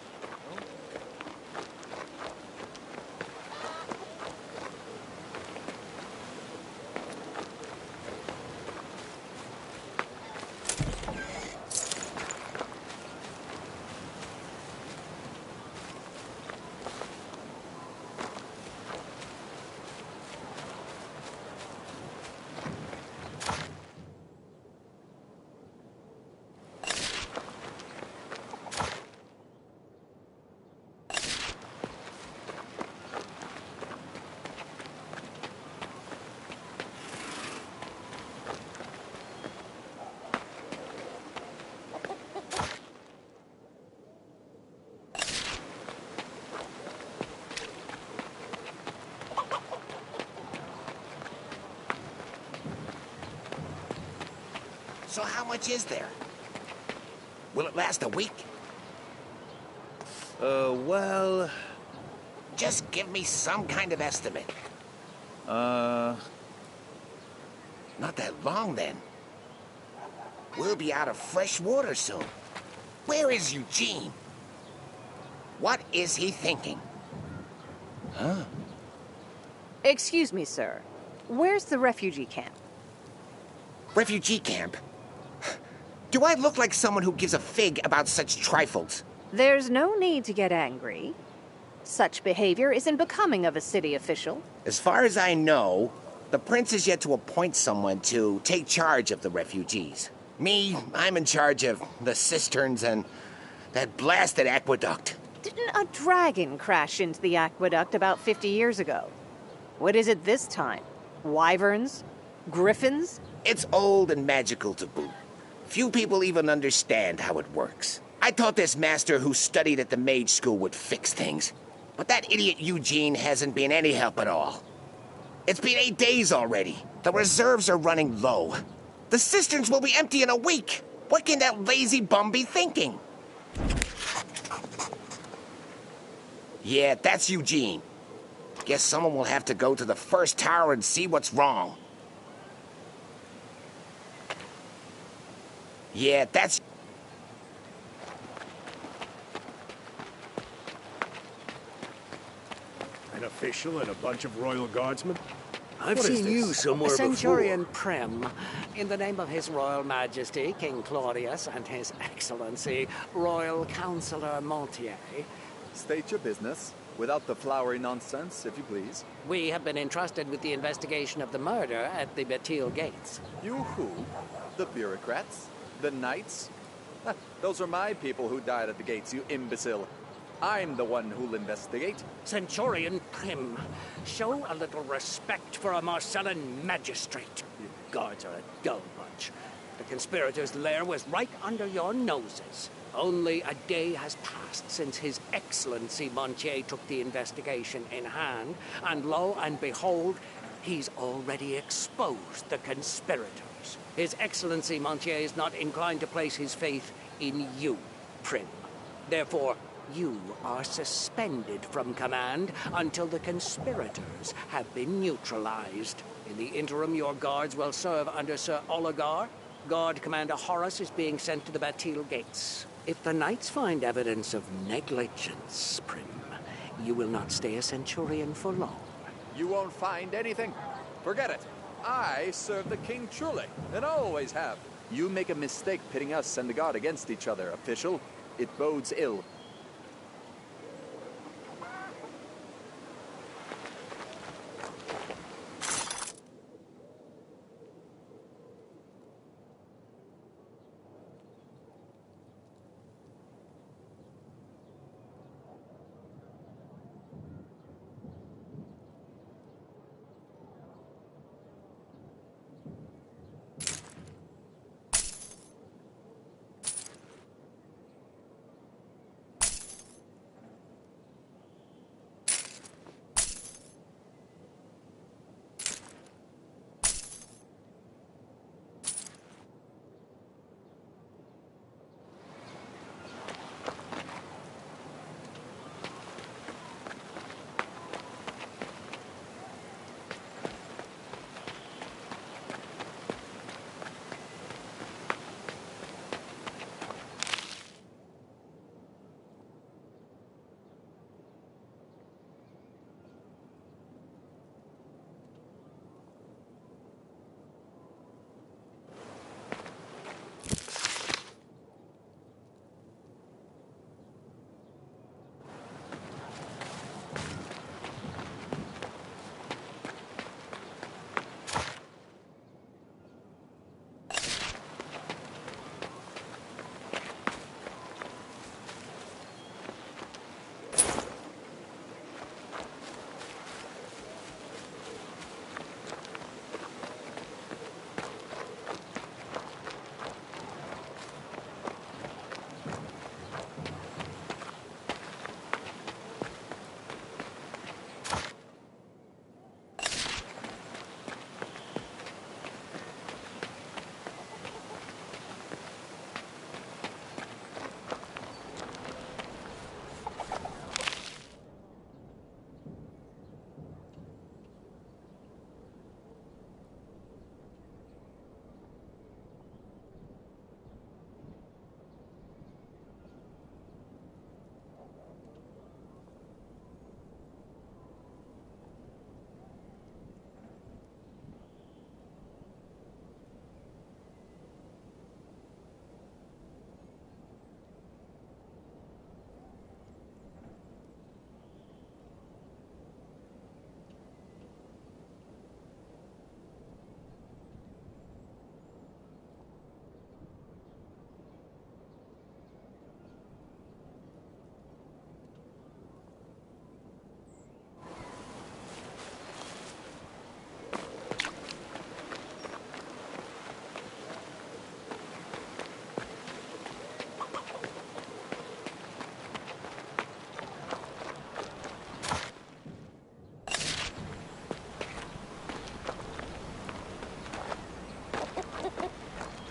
So how much is there? Will it last a week? Well... Just give me some kind of estimate. Not that long, then. We'll be out of fresh water soon. Where is Eugene? What is he thinking? Huh? Excuse me, sir. Where's the refugee camp? Refugee camp? Do I look like someone who gives a fig about such trifles? There's no need to get angry. Such behavior isn't becoming of a city official. As far as I know, the prince is yet to appoint someone to take charge of the refugees. Me, I'm in charge of the cisterns and that blasted aqueduct. Didn't a dragon crash into the aqueduct about 50 years ago? What is it this time? Wyverns? Griffins? It's old and magical to boot. Few people even understand how it works. I thought this master who studied at the mage school would fix things. But that idiot Eugene hasn't been any help at all. It's been 8 days already. The reserves are running low. The cisterns will be empty in a week. What can that lazy bum be thinking? Yeah, that's Eugene. Guess someone will have to go to the first tower and see what's wrong. Yeah, that's... An official and a bunch of royal guardsmen? I've seen you somewhere Centurion before. Prim, in the name of His Royal Majesty, King Claudius, and His Excellency, Royal Councillor Montier. State your business, without the flowery nonsense, if you please. We have been entrusted with the investigation of the murder at the Bastille Gates. You who? The bureaucrats? The knights? Those are my people who died at the gates, you imbecile. I'm the one who'll investigate. Centurion Prim, show a little respect for a Marcellan magistrate. You guards are a dull bunch. The conspirators' lair was right under your noses. Only a day has passed since His Excellency Montier took the investigation in hand, and lo and behold, he's already exposed the conspirators. His Excellency Montier is not inclined to place his faith in you, Prim. Therefore, you are suspended from command until the conspirators have been neutralized. In the interim, your guards will serve under Sir Oligar. Guard Commander Horace is being sent to the Bastille Gates. If the knights find evidence of negligence, Prim, you will not stay a centurion for long. You won't find anything. Forget it. I serve the king truly, and always have. You make a mistake pitting us and the god against each other, official. It bodes ill.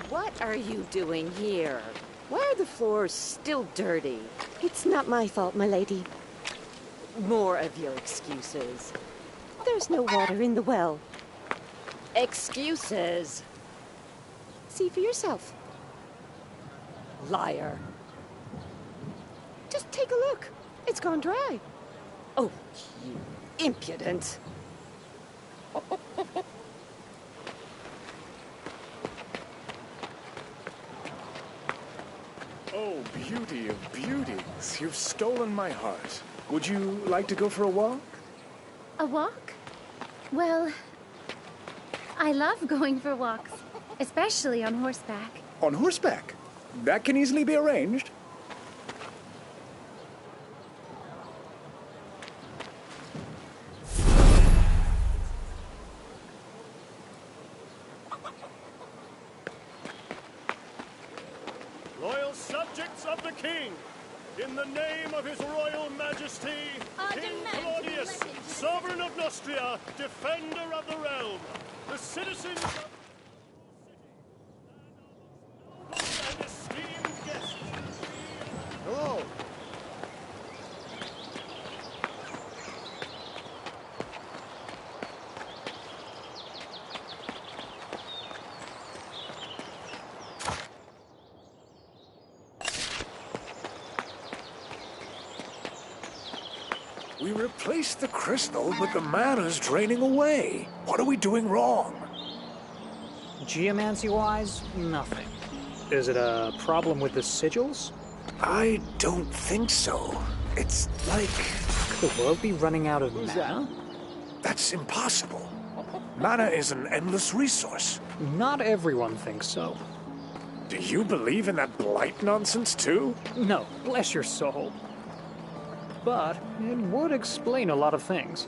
What are you doing here? Why are the floors still dirty? It's not my fault, my lady. More of your excuses. There's no water in the well. Excuses? See for yourself. Liar. Just take a look. It's gone dry. Oh, you impudent. Oh, beauty of beauties. You've stolen my heart. Would you like to go for a walk? A walk? Well, I love going for walks, especially on horseback. On horseback? That can easily be arranged. Loyal subjects of the king, in the name of his royal majesty, King Claudius, sovereign of Nostria, defender of the realm, the citizens of and esteemed guests. Hello. We replaced the crystal, but the mana's draining away. What are we doing wrong? Geomancy-wise, nothing. Is it a problem with the sigils? I don't think so. It's like... Could the world be running out of mana? That's impossible. Mana is an endless resource. Not everyone thinks so. Do you believe in that blight nonsense too? No, bless your soul. But it would explain a lot of things.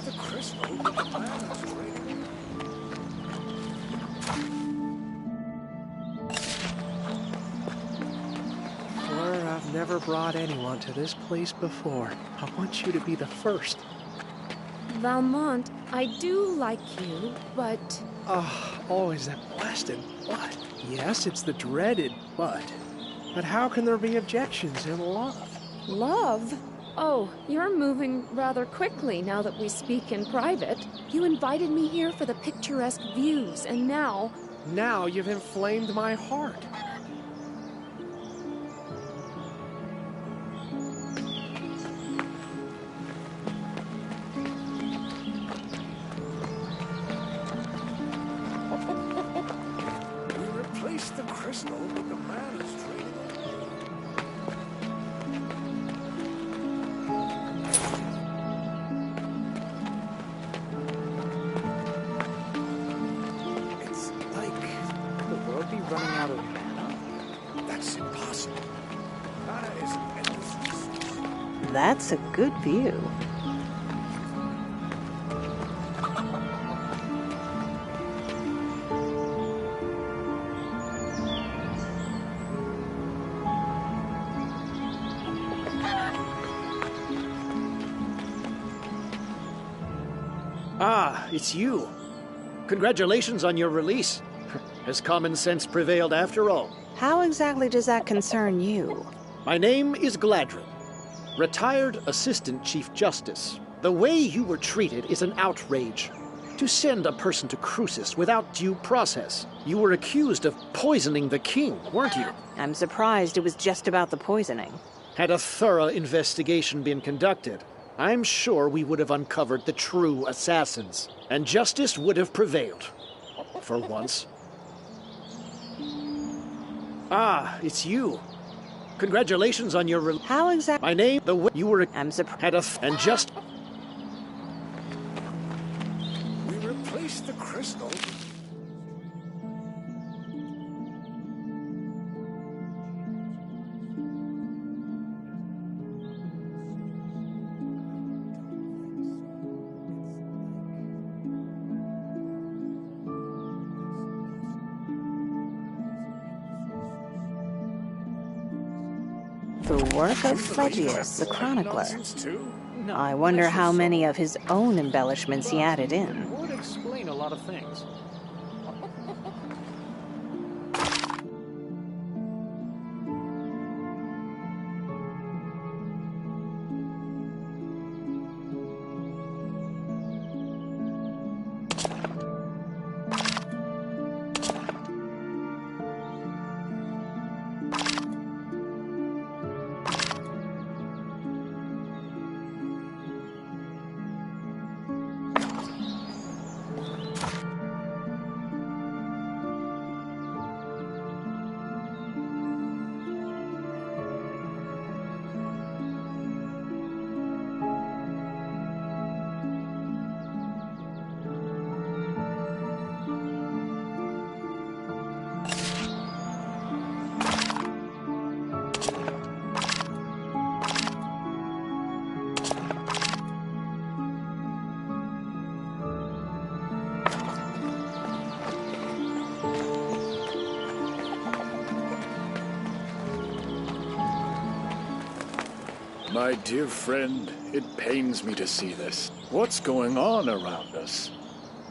The crystal, but the mana's draining. Fleur, I've never brought anyone to this place before. I want you to be the first. Valmont, I do like you, but... Always that blasted but. Yes, it's the dreaded but. But how can there be objections in love? Love? Oh, you're moving rather quickly now that we speak in private. You invited me here for the picturesque views, and now... Now you've inflamed my heart. We replaced the crystal, but the man is draining. Running out of mana? That's impossible. Mana is an endless resource. That's a good view. Ah, it's you. Congratulations on your release. Has common sense prevailed after all? How exactly does that concern you? My name is Gladrin, retired Assistant Chief Justice. The way you were treated is an outrage. To send a person to Crucis without due process. You were accused of poisoning the king, weren't you? I'm surprised it was just about the poisoning. Had a thorough investigation been conducted, I'm sure we would have uncovered the true assassins, and justice would have prevailed. For once. Ah, it's you. Congratulations on your How exactly? My name, the way you were I'm surprised. Had a and just We replaced the crystal. The work of Phlegyas, the chronicler. No, I wonder that's how just many of his own embellishments he added in. It would explain a lot of things. My dear friend, it pains me to see this. What's going on around us?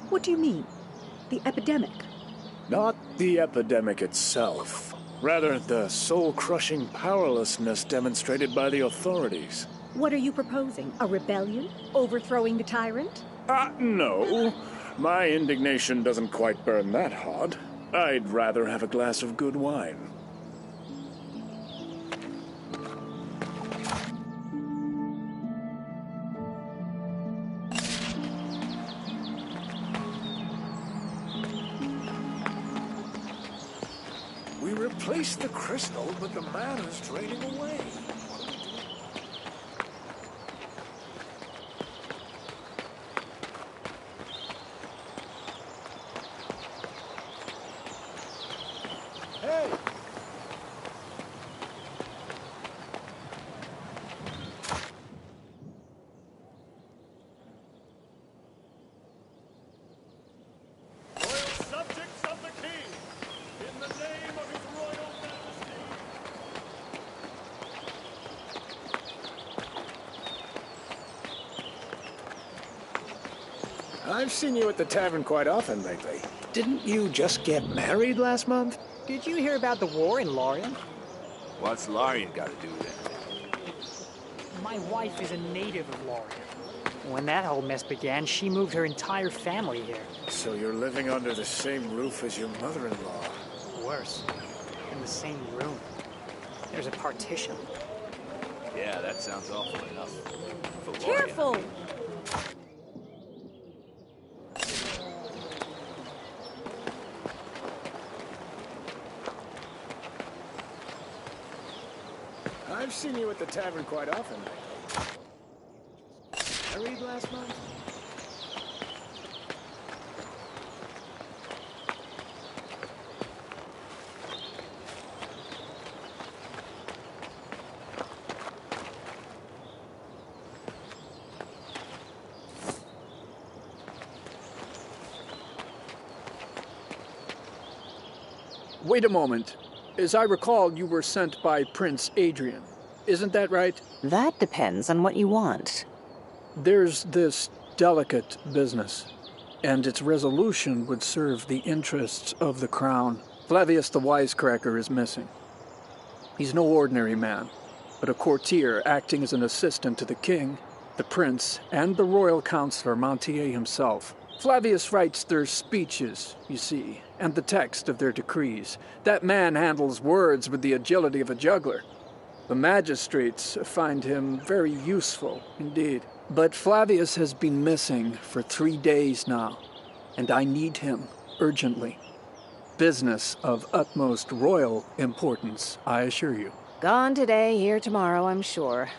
What do you mean? The epidemic? Not the epidemic itself. Rather, the soul-crushing powerlessness demonstrated by the authorities. What are you proposing? A rebellion? Overthrowing the tyrant? No. My indignation doesn't quite burn that hot. I'd rather have a glass of good wine. We replaced the crystal, but the man is draining away. Hey! Subjects of the king, in the name of his royal majesty. I've seen you at the tavern quite often lately. Didn't you just get married last month? Did you hear about the war in Lorien? What's Lorien got to do with it? My wife is a native of Lorien. When that whole mess began, she moved her entire family here. So you're living under the same roof as your mother-in-law. Worse, in the same room. There's a partition. Yeah, that sounds awful enough. For Lorien. Careful! I've seen you at the tavern quite often lately. Married last month? Wait a moment. As I recall, you were sent by Prince Adrian. Isn't that right? That depends on what you want. There's this delicate business, and its resolution would serve the interests of the crown. Flavius the Wisecracker is missing. He's no ordinary man, but a courtier acting as an assistant to the king, the prince, and the royal counselor Montier himself. Flavius writes their speeches, you see, and the text of their decrees. That man handles words with the agility of a juggler. The magistrates find him very useful indeed. But Flavius has been missing for 3 days now, and I need him urgently. Business of utmost royal importance, I assure you. Gone today, here tomorrow, I'm sure.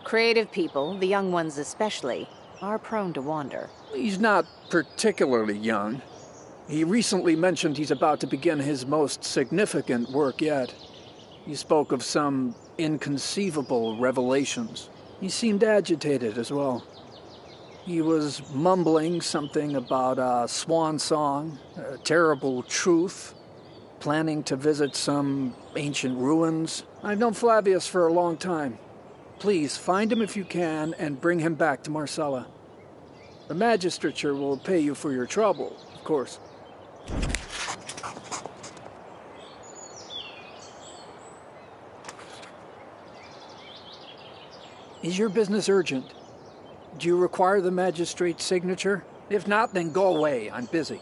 Creative people, the young ones especially, are prone to wander. He's not particularly young. He recently mentioned he's about to begin his most significant work yet. He spoke of some inconceivable revelations. He seemed agitated as well. He was mumbling something about a swan song, a terrible truth, planning to visit some ancient ruins. I've known Flavius for a long time. Please, find him if you can, and bring him back to Marcella. The magistrature will pay you for your trouble, of course. Is your business urgent? Do you require the magistrate's signature? If not, then go away. I'm busy.